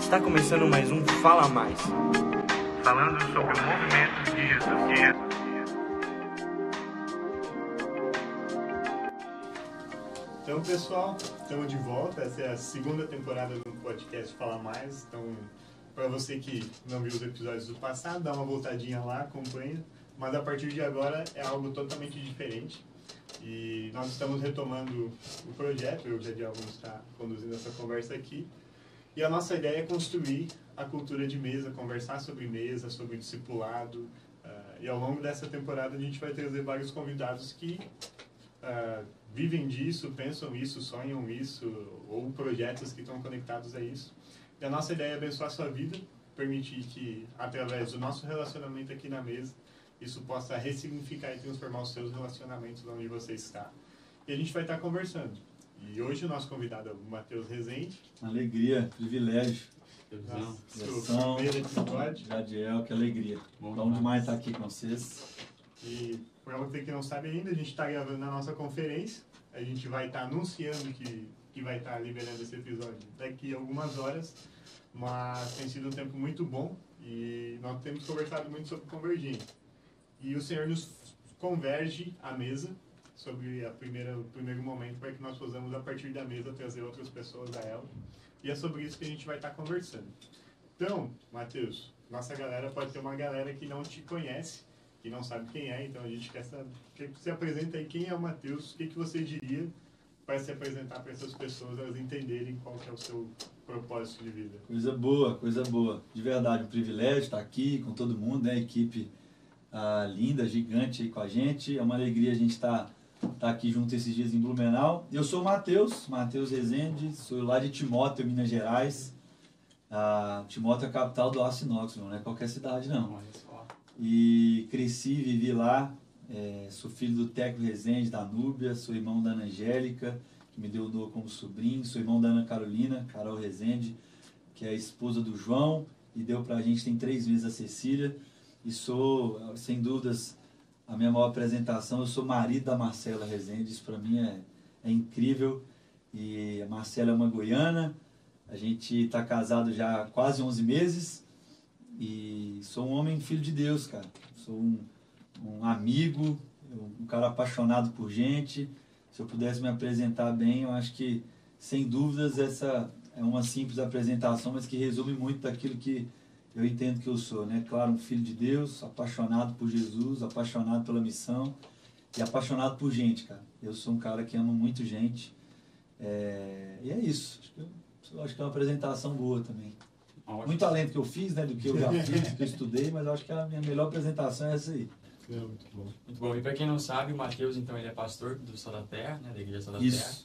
Está começando mais um Fala Mais. Falando sobre o movimento de Jesus. Então, pessoal, estamos de volta. Essa é a segunda temporada do podcast Fala Mais. Então, para você que não viu os episódios do passado, dá uma voltadinha lá, acompanha. Mas a partir de agora é algo totalmente diferente. E nós estamos retomando o projeto. Eu, Jadiel, vou estar conduzindo essa conversa aqui. E a nossa ideia é construir a cultura de mesa, conversar sobre mesa, sobre discipulado. E ao longo dessa temporada a gente vai trazer vários convidados que vivem disso, pensam isso, sonham isso, ou projetos que estão conectados a isso. E a nossa ideia é abençoar a sua vida, permitir que, através do nosso relacionamento aqui na mesa, isso possa ressignificar e transformar os seus relacionamentos onde você está. E a gente vai estar conversando. E hoje o nosso convidado é o Matheus Rezende. Alegria, privilégio. Nosso primeiro episódio. Jadiel, que alegria. Bom demais estar aqui com vocês. E para você que não sabe ainda, a gente está gravando na nossa conferência. A gente vai estar anunciando que vai estar liberando esse episódio daqui a algumas horas. Mas tem sido um tempo muito bom e nós temos conversado muito sobre convergência. E o Senhor nos converge à mesa sobre o primeiro momento para que nós possamos, a partir da mesa, trazer outras pessoas a ela. E é sobre isso que a gente vai estar conversando. Então, Matheus, nossa galera pode ter uma galera que não te conhece, que não sabe quem é, então a gente quer saber. Que você apresenta aí quem é o Matheus, o que você diria para se apresentar para essas pessoas, elas entenderem qual que é o seu propósito de vida. Coisa boa, coisa boa. De verdade, um privilégio estar aqui com todo mundo, né? A equipe linda, gigante aí com a gente. É uma alegria a gente estar aqui junto esses dias em Blumenau. Eu sou o Matheus Rezende, sou lá de Timóteo, Minas Gerais. Timóteo é a capital do aço inox, não é qualquer cidade não. E cresci, vivi lá, sou filho do Teco Rezende, da Núbia, sou irmão da Ana Angélica, que me deu o dom como sobrinho, sou irmão da Ana Carolina, Carol Rezende, que é a esposa do João, e deu pra gente, tem 3 meses, a Cecília, e sou, sem dúvidas, a minha maior apresentação, eu sou marido da Marcela Rezende, isso para mim é incrível. E a Marcela é uma goiana, a gente está casado já há quase 11 meses e sou um homem filho de Deus, cara. Sou um amigo, um cara apaixonado por gente. Se eu pudesse me apresentar bem, eu acho que, sem dúvidas, essa é uma simples apresentação, mas que resume muito daquilo que eu entendo que eu sou, né? Claro, um filho de Deus, apaixonado por Jesus, apaixonado pela missão e apaixonado por gente, cara. Eu sou um cara que ama muito gente. E é isso. Acho que é uma apresentação boa também. Ótimo. Muito além do que eu fiz, né? Do que eu já fiz, do que eu estudei, mas acho que a minha melhor apresentação é essa aí. Muito bom. Muito bom. E para quem não sabe, o Matheus, então, ele é pastor do Sal da Terra, né? Da Igreja Sal da Isso. Terra.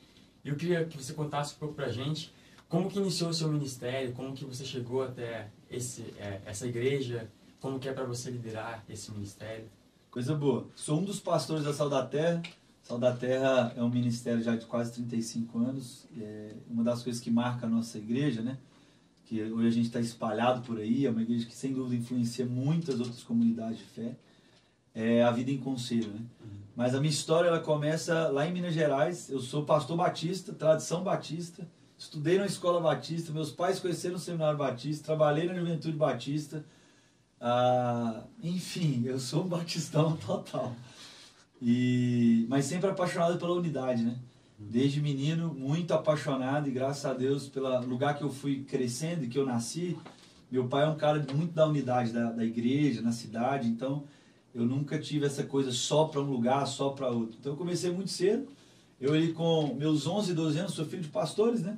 E eu queria que você contasse um pouco pra gente como que iniciou o seu ministério, como que você chegou até essa igreja, como que é para você liderar esse ministério? Coisa boa. Sou um dos pastores da Sal da Terra. Sal da Terra é um ministério já de quase 35 anos. É uma das coisas que marca a nossa igreja, né? Que hoje a gente está espalhado por aí. É uma igreja que, sem dúvida, influencia muitas outras comunidades de fé. É a vida em conselho, né? Mas a minha história, ela começa lá em Minas Gerais. Eu sou pastor batista, tradição batista. Estudei na escola batista, meus pais conheceram o seminário batista, trabalhei na juventude batista. Enfim, eu sou um batistão total. Mas sempre apaixonado pela unidade, né? Desde menino, muito apaixonado, e graças a Deus, pelo lugar que eu fui crescendo e que eu nasci, meu pai é um cara muito da unidade da igreja, na cidade, então eu nunca tive essa coisa só para um lugar, só para outro. Então eu comecei muito cedo. Eu ali com meus 11, 12 anos, sou filho de pastores, né?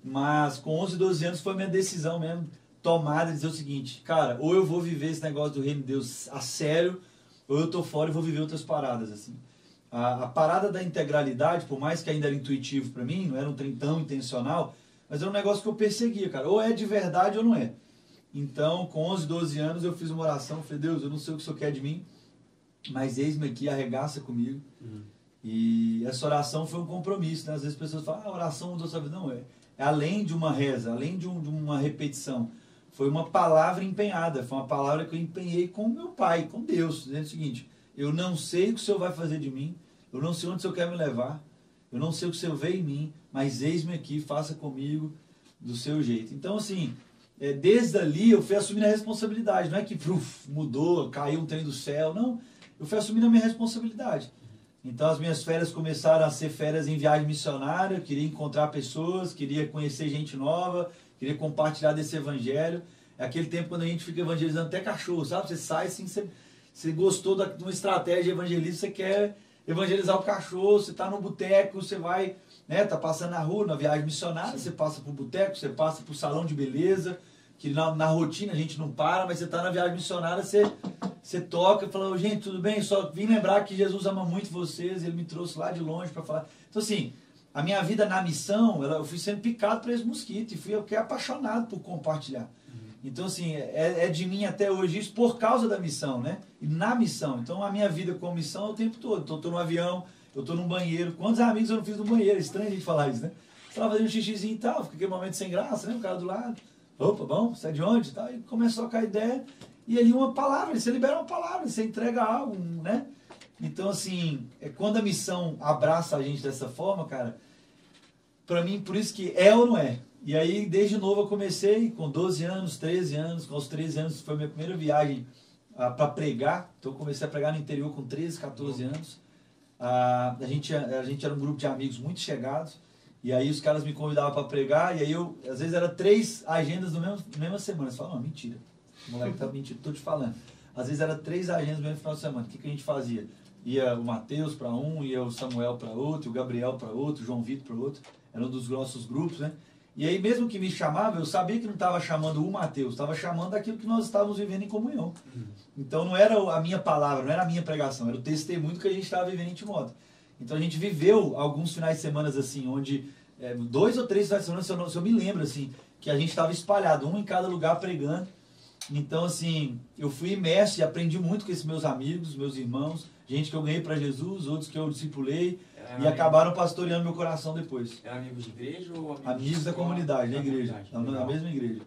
Mas com 11, 12 anos foi minha decisão mesmo, tomada, de dizer o seguinte, cara, ou eu vou viver esse negócio do reino de Deus a sério, ou eu tô fora e vou viver outras paradas, assim. A parada da integralidade, por mais que ainda era intuitivo para mim, não era um trem tão intencional, mas era um negócio que eu perseguia, cara, ou é de verdade ou não é. Então, com 11, 12 anos, eu fiz uma oração, falei, Deus, eu não sei o que o Senhor quer de mim, mas eis-me aqui, arregaça comigo. E essa oração foi um compromisso, né? Às vezes as pessoas falam, a oração mudou sua vida. Não, é além de uma reza, além de uma repetição. Foi uma palavra empenhada, foi uma palavra que eu empenhei com meu pai, com Deus, dizendo o seguinte, eu não sei o que o Senhor vai fazer de mim, eu não sei onde o Senhor quer me levar, eu não sei o que o Senhor vê em mim, mas eis-me aqui, faça comigo do seu jeito. Então, assim, desde ali eu fui assumindo a responsabilidade. Não é que mudou, caiu um trem do céu, não. Eu fui assumindo a minha responsabilidade. Então as minhas férias começaram a ser férias em viagem missionária, eu queria encontrar pessoas, queria conhecer gente nova, queria compartilhar desse evangelho. É aquele tempo quando a gente fica evangelizando até cachorro, sabe? Você sai assim, você gostou de uma estratégia evangelista, você quer evangelizar o cachorro, você está no boteco, você vai, né, tá passando na rua, na viagem missionária, você passa por boteco, você passa por salão de beleza, que na rotina a gente não para, mas você está na viagem missionária, você toca e fala, gente, tudo bem? Só vim lembrar que Jesus ama muito vocês, Ele me trouxe lá de longe para falar. Então assim, a minha vida na missão, eu fui sendo picado por esse mosquito e fui apaixonado por compartilhar. Então assim, é de mim até hoje isso por causa da missão, né? E na missão. Então a minha vida com missão é o tempo todo. Então eu estou no avião, eu estou num banheiro. Quantos amigos eu não fiz no banheiro? É estranho a gente falar isso, né? Você estava fazendo um xixizinho e tal, fica aquele momento sem graça, né? O cara do lado. Opa, bom, você é de onde? E tal. E começou a cair ideia. E ali uma palavra, você libera uma palavra, você entrega algo, né? Então, assim, quando a missão abraça a gente dessa forma, cara, pra mim, por isso que é ou não é. E aí, desde novo, eu comecei com 12 anos, 13 anos, com os 13 anos, foi a minha primeira viagem para pregar. Então, eu comecei a pregar no interior com 13, 14 anos. A gente era um grupo de amigos muito chegados. E aí, os caras me convidavam para pregar. E aí, às vezes, era 3 agendas na mesma semana. Você fala, não, mentira. O moleque tá mentindo, tô te falando. Às vezes era 3 agendas no mesmo final de semana. O que a gente fazia? Ia o Mateus para um, ia o Samuel para outro, o Gabriel para outro, o João Vitor para outro. Era um dos nossos grupos, né? E aí mesmo que me chamava, eu sabia que não estava chamando o Mateus, estava chamando aquilo que nós estávamos vivendo em comunhão. Então não era a minha palavra, não era a minha pregação, era o testemunho que a gente estava vivendo em Timóteo. Então a gente viveu alguns finais de semana assim, onde 2 ou 3 finais de semana, se eu me lembro assim, que a gente estava espalhado, um em cada lugar pregando. Então, assim, eu fui imerso e aprendi muito com esses meus amigos, meus irmãos, gente que eu ganhei para Jesus, outros que eu discipulei e acabaram pastoreando meu coração depois. Eram amigos de igreja ou amigos da comunidade, na igreja, na mesma igreja.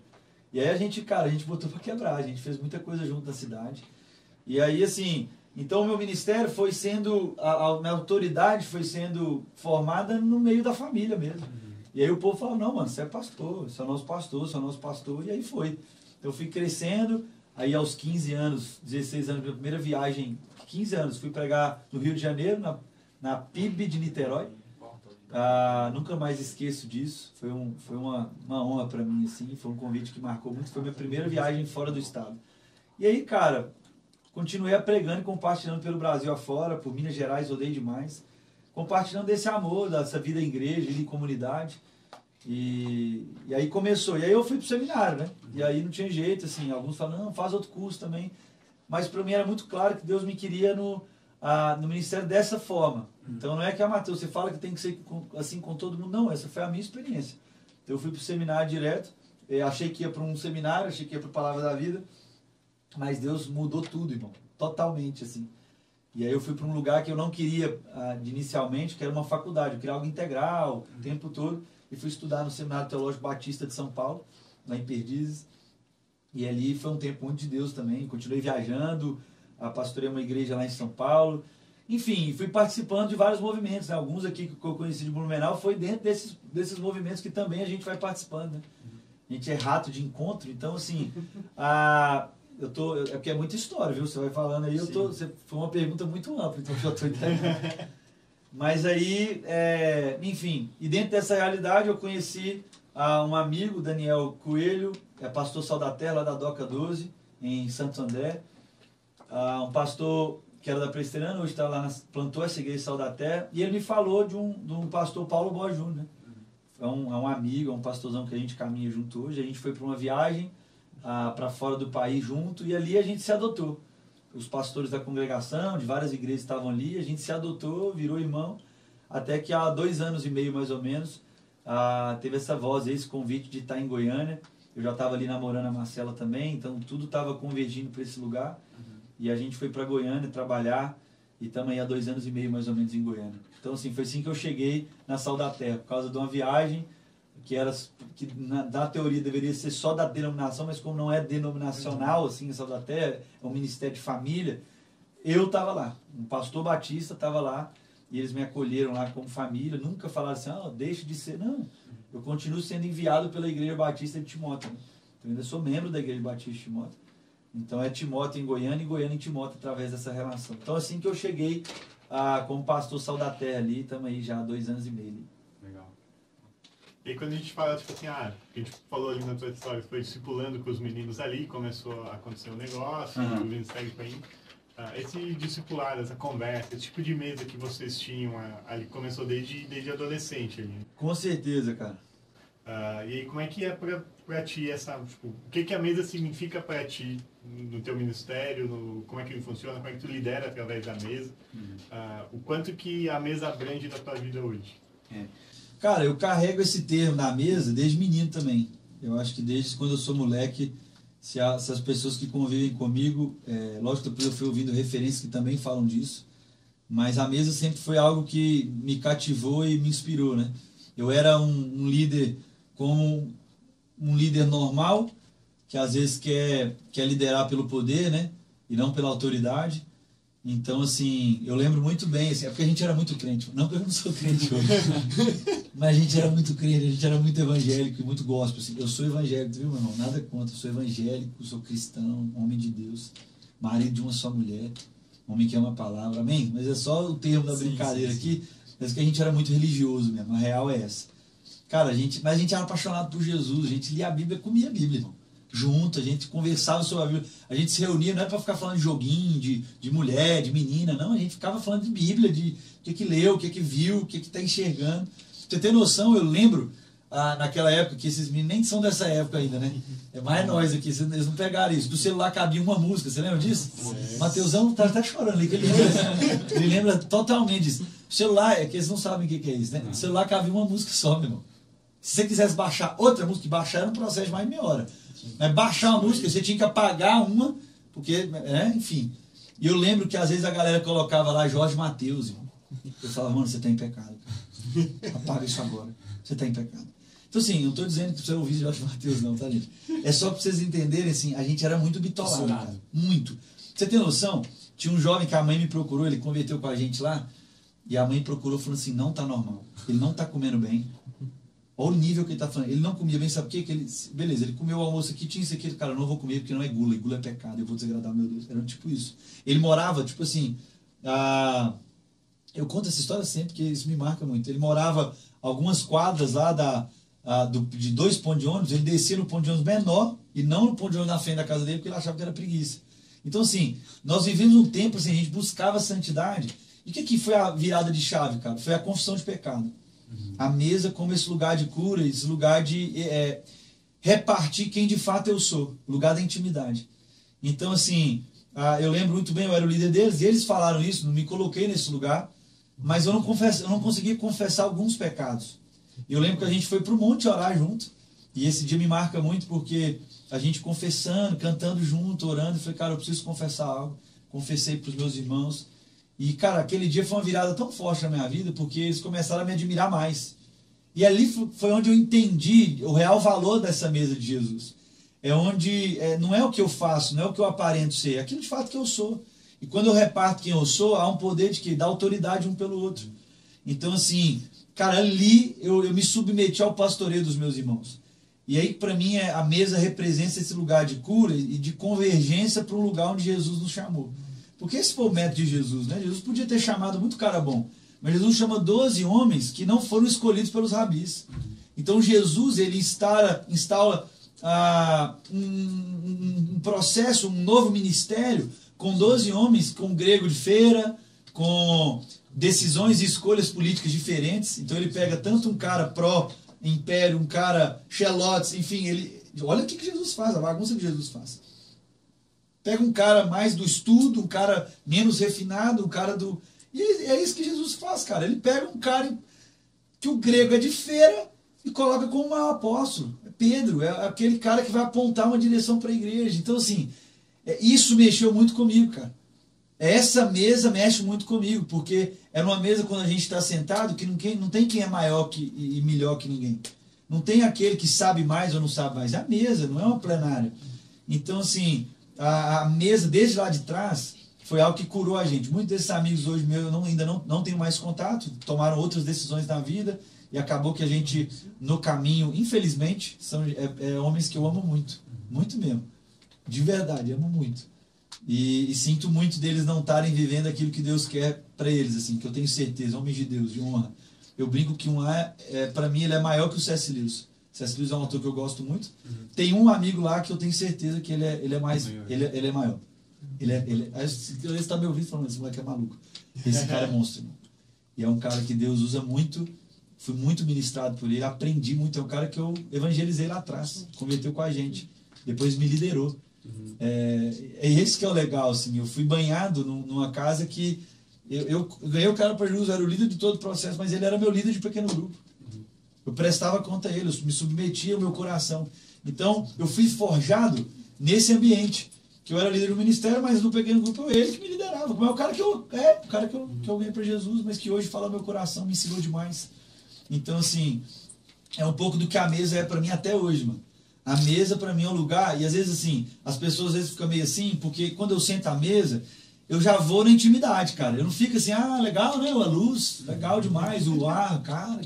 E aí a gente botou para quebrar, a gente fez muita coisa junto na cidade. E aí, assim, então o meu ministério foi sendo, a minha autoridade foi sendo formada no meio da família mesmo. E aí o povo falou, não, mano, você é pastor, você é nosso pastor, e aí foi. Eu fui crescendo, aí aos 15 anos, 16 anos, minha primeira viagem, 15 anos, fui pregar no Rio de Janeiro, na PIB de Niterói. Nunca mais esqueço disso, foi uma honra para mim, assim, foi um convite que marcou muito, foi minha primeira viagem fora do estado. E aí, cara, continuei pregando e compartilhando pelo Brasil afora, por Minas Gerais, rodei demais, compartilhando desse amor, dessa vida em igreja, vida em comunidade. E aí começou, e aí eu fui pro seminário, né? E aí não tinha jeito, assim, alguns falam, não, faz outro curso também. Mas para mim era muito claro que Deus me queria no ministério dessa forma. Então não é que, Mateus, você fala que tem que ser assim com todo mundo. Não, essa foi a minha experiência. Então eu fui pro seminário direto, achei que ia para um seminário, achei que ia para Palavra da Vida, mas Deus mudou tudo, irmão, totalmente, assim. E aí eu fui para um lugar que eu não queria inicialmente, que era uma faculdade, eu queria algo integral, o tempo todo. E fui estudar no Seminário Teológico Batista de São Paulo, lá em Perdizes. E ali foi um tempo muito de Deus também. Continuei viajando, pastorei uma igreja lá em São Paulo. Enfim, fui participando de vários movimentos, né? Alguns aqui que eu conheci de Blumenau foi dentro desses movimentos que também a gente vai participando, né? A gente é rato de encontro, então assim, porque é muita história, viu? Você vai falando aí, foi uma pergunta muito ampla, então já estou entendendo. Mas aí, enfim, e dentro dessa realidade eu conheci um amigo, Daniel Coelho, pastor Sal da Terra, lá da Doca 12, em Santo André. Um pastor que era da Presteriana, hoje está lá, plantou essa igreja Sal da Terra, e ele me falou de um pastor Paulo Borges Júnior, né? É um amigo, é um pastorzão que a gente caminha junto hoje. A gente foi para uma viagem para fora do país junto, e ali a gente se adotou. Os pastores da congregação, de várias igrejas estavam ali, a gente se adotou, virou irmão, até que há 2 anos e meio mais ou menos, teve essa voz, esse convite de estar em Goiânia. Eu já estava ali namorando a Marcela também, então tudo estava convergindo para esse lugar. E a gente foi para Goiânia trabalhar, e estamos aí há 2 anos e meio mais ou menos em Goiânia. Então assim, foi assim que eu cheguei na Sal da Terra, por causa de uma viagem que na teoria deveria ser só da denominação, mas como não é denominacional, assim, a Sal da Terra, é um ministério de família, eu estava lá, um pastor batista estava lá, e eles me acolheram lá como família, nunca falaram assim, deixe de ser, não, eu continuo sendo enviado pela Igreja Batista de Timóteo, né? Eu ainda sou membro da Igreja Batista de Timóteo. Então é Timóteo em Goiânia e Goiânia em Timóteo através dessa relação. Então assim que eu cheguei como pastor Sal da Terra ali, estamos aí já há 2 anos e meio. Ali. Legal. E aí quando a gente fala, tipo assim, a gente falou ali na tua história, foi discipulando com os meninos ali, começou a acontecer um negócio, o ministério foi indo. Esse discipulado, essa conversa, esse tipo de mesa que vocês tinham ali, começou desde adolescente ali. Com certeza, cara. E aí como é que é pra ti essa, tipo, o que a mesa significa pra ti no teu ministério, como é que ele funciona, como é que tu lidera através da mesa, o quanto que a mesa abrange da tua vida hoje? Cara, eu carrego esse termo na mesa desde menino também. Eu acho que desde quando eu sou moleque, se as pessoas que convivem comigo, lógico que depois eu fui ouvindo referências que também falam disso, mas a mesa sempre foi algo que me cativou e me inspirou, né? Eu era um líder como um líder normal, que às vezes quer liderar pelo poder, né? E não pela autoridade. Então, assim, eu lembro muito bem, assim, é porque a gente era muito crente. Não que eu não sou crente hoje, mas a gente era muito crente, a gente era muito evangélico e muito gospel. Assim. Eu sou evangélico, viu, meu irmão? Nada contra, eu sou evangélico, sou cristão, homem de Deus, marido de uma só mulher, homem que ama a palavra, amém? Mas é só o termo da brincadeira aqui, mas que a gente era muito religioso mesmo, a real é essa. Cara, mas a gente era apaixonado por Jesus, a gente lia a Bíblia, comia a Bíblia, irmão. Junto, a gente conversava sobre a Bíblia, a gente se reunia, não é para ficar falando de joguinho, de mulher, de menina, não, a gente ficava falando de Bíblia, de o que leu, o que viu, o que está enxergando. Você tem noção, eu lembro, naquela época, que esses meninos nem são dessa época ainda, né? É mais nós aqui, eles não pegaram isso. Do celular cabia uma música, você lembra disso? Mateusão tá até chorando ali, que ele lembra totalmente disso. O celular, é que eles não sabem o que é isso, né? O celular cabia uma música só, meu irmão. Se você quisesse baixar outra música, baixar era um processo de mais de meia hora. Mas baixar uma música, você tinha que apagar uma, porque, enfim. E eu lembro que às vezes a galera colocava lá Jorge Mateus. Eu falava, mano, você está em pecado. Apaga isso agora. Você está em pecado. Então, assim, não estou dizendo que você ouvir Jorge Mateus, não, tá, gente? É só para vocês entenderem, assim, a gente era muito bitolado, cara. Muito. Você tem noção? Tinha um jovem que a mãe me procurou, ele converteu com a gente lá, e a mãe procurou falando assim, não tá normal. Ele não tá comendo bem. Olha o nível que ele está falando. Ele não comia bem, sabe o quê? Beleza, ele comeu o almoço aqui, tinha isso aqui. Cara, eu não vou comer porque não é gula. E gula é pecado, eu vou desagradar meu Deus. Era tipo isso. Ele morava, tipo assim... eu conto essa história sempre, porque isso me marca muito. Ele morava algumas quadras lá de 2 pontos de ônibus. Ele descia no ponto de ônibus menor e não no ponto de ônibus na frente da casa dele, porque ele achava que era preguiça. Então, assim, nós vivemos um tempo, assim, a gente buscava santidade. E o que foi a virada de chave, cara? Foi a confissão de pecado. A mesa como esse lugar de cura, esse lugar de repartir quem de fato eu sou, lugar da intimidade. Então, assim, eu lembro muito bem, eu era o líder deles, e eles falaram isso, não me coloquei nesse lugar, mas eu não consegui confessar alguns pecados. Eu lembro que a gente foi para o monte orar junto, e esse dia me marca muito porque a gente confessando, cantando junto, orando, eu falei, cara, eu preciso confessar algo. Confessei para os meus irmãos. E, cara, aquele dia foi uma virada tão forte na minha vida, porque eles começaram a me admirar mais. E ali foi onde eu entendi o real valor dessa mesa de Jesus. É onde não é o que eu faço, não é o que eu aparento ser, é aquilo de fato que eu sou. E quando eu reparto quem eu sou, há um poder de que dá autoridade um pelo outro. Então, assim, cara, ali eu me submeti ao pastoreio dos meus irmãos. E aí, para mim, a mesa representa esse lugar de cura e de convergência para um lugar onde Jesus nos chamou. Porque esse foi o método de Jesus, né? Jesus podia ter chamado muito cara bom, mas Jesus chama 12 homens que não foram escolhidos pelos rabis. Então Jesus, ele instala um processo, um novo ministério com 12 homens, com grego de feira, com decisões e escolhas políticas diferentes. Então ele pega tanto um cara pró-império, um cara xelotes, enfim, olha o que Jesus faz, a bagunça que Jesus faz. Pega um cara mais do estudo, um cara menos refinado, um cara do... E é isso que Jesus faz, cara. Ele pega um cara que o grego é de feira e coloca como um apóstolo. É Pedro, é aquele cara que vai apontar uma direção para a igreja. Então, assim, isso mexeu muito comigo, cara. Essa mesa mexe muito comigo, porque é uma mesa quando a gente está sentado que não tem quem é maior e melhor que ninguém. Não tem aquele que sabe mais ou não sabe mais. É a mesa, não é uma plenária. Então, assim... A mesa, desde lá de trás, foi algo que curou a gente. Muitos desses amigos hoje meus eu ainda não tenho mais contato, tomaram outras decisões na vida e acabou que a gente, no caminho, infelizmente, são homens que eu amo muito. muito mesmo. De verdade, amo muito. E sinto muito deles não estarem vivendo aquilo que Deus quer para eles, assim, que eu tenho certeza, homens de Deus, de honra. Eu brinco que para mim, ele é maior que o C.S. Lewis. C.S. Lewis é um autor que eu gosto muito. Tem um amigo lá que eu tenho certeza que ele é mais... Ele é maior. Ele está me ouvindo falando, esse moleque é maluco. Esse cara é monstro, irmão. E é um cara que Deus usa muito. Fui muito ministrado por ele, aprendi muito. É um cara que eu evangelizei lá atrás, converteu com a gente, depois me liderou. É esse que é o legal, assim. Eu fui banhado numa casa que eu ganhei o cara para Jesus, era o líder de todo o processo, mas ele era meu líder de pequeno grupo. Eu prestava conta a ele, eu me submetia ao meu coração. Então, eu fui forjado nesse ambiente, que eu era líder do ministério, mas no pequeno grupo eu ele que me liderava. Como é o cara que eu ganhei para Jesus, mas que hoje fala meu coração, me ensinou demais. Então, assim, é um pouco do que a mesa é para mim até hoje, mano. A mesa para mim é um lugar, e às vezes assim, as pessoas às vezes ficam meio assim, porque quando eu sento à mesa, eu já vou na intimidade, cara. Eu não fico assim, legal, né? A luz, legal demais, o ar, cara,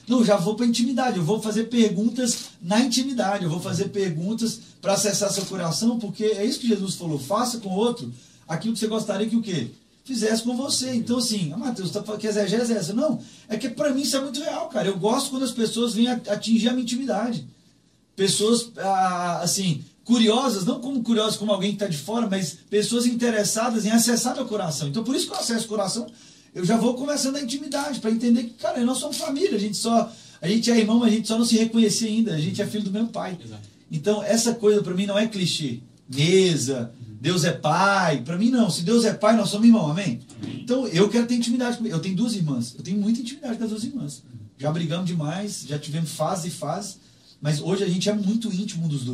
Não, eu já vou para intimidade, eu vou fazer perguntas na intimidade, eu vou fazer perguntas para acessar seu coração, porque é isso que Jesus falou, faça com o outro aquilo que você gostaria que o quê? Fizesse com você. Então, assim, Matheus, tá falando que exegese é essa? Não, é que para mim isso é muito real, cara. Eu gosto quando as pessoas vêm atingir a minha intimidade. Pessoas, assim, curiosas, não como curiosas como alguém que está de fora, mas pessoas interessadas em acessar meu coração. Então, por isso que eu acesso o coração, eu já vou começando a intimidade, para entender que, cara, nós somos família, a gente é irmão, mas a gente só não se reconhecia ainda, a gente é filho do mesmo pai. Exato. Então, essa coisa para mim não é clichê. Mesa, Deus é pai, para mim não. Se Deus é pai, nós somos irmão, amém? Então, eu quero ter intimidade comigo. Eu tenho 2 irmãs, eu tenho muita intimidade com as 2 irmãs. Já brigamos demais, já tivemos fase e fase. Mas hoje a gente é muito íntimo um dos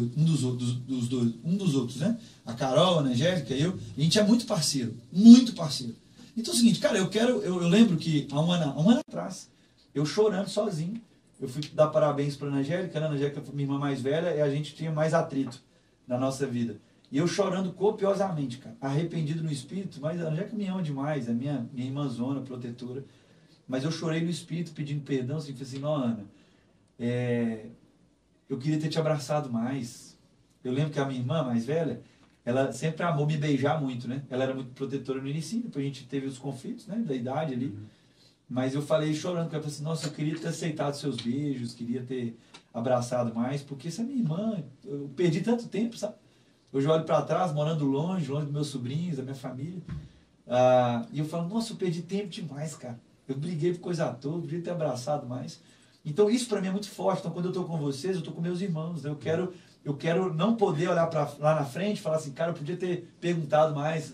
outros, né? A Carol, a Angélica, eu, a gente é muito parceiro, muito parceiro. Então é o seguinte, cara, eu lembro que há um ano atrás, eu chorando sozinho, eu fui dar parabéns para a Angélica, né? A Angélica foi minha irmã mais velha e a gente tinha mais atrito na nossa vida. E eu chorando copiosamente, cara, arrependido no espírito, mas a Angélica me ama demais, é minha irmãzona, protetora, mas eu chorei no espírito pedindo perdão, assim, falei assim, não, Ana, eu queria ter te abraçado mais. Eu lembro que a minha irmã mais velha, ela sempre amou me beijar muito, né? Ela era muito protetora no início, depois a gente teve os conflitos, né? Da idade ali. Mas eu falei chorando, porque eu falei assim, nossa, eu queria ter aceitado seus beijos, queria ter abraçado mais, porque essa é minha irmã, eu perdi tanto tempo, sabe? Hoje eu olho para trás, morando longe dos meus sobrinhos, da minha família, e eu falo, nossa, eu perdi tempo demais, cara. Eu briguei por coisa à toa, eu queria ter abraçado mais. Então isso para mim é muito forte. Então quando eu estou com vocês, eu estou com meus irmãos, né? Eu quero não poder olhar lá na frente e falar assim, cara, eu podia ter perguntado mais,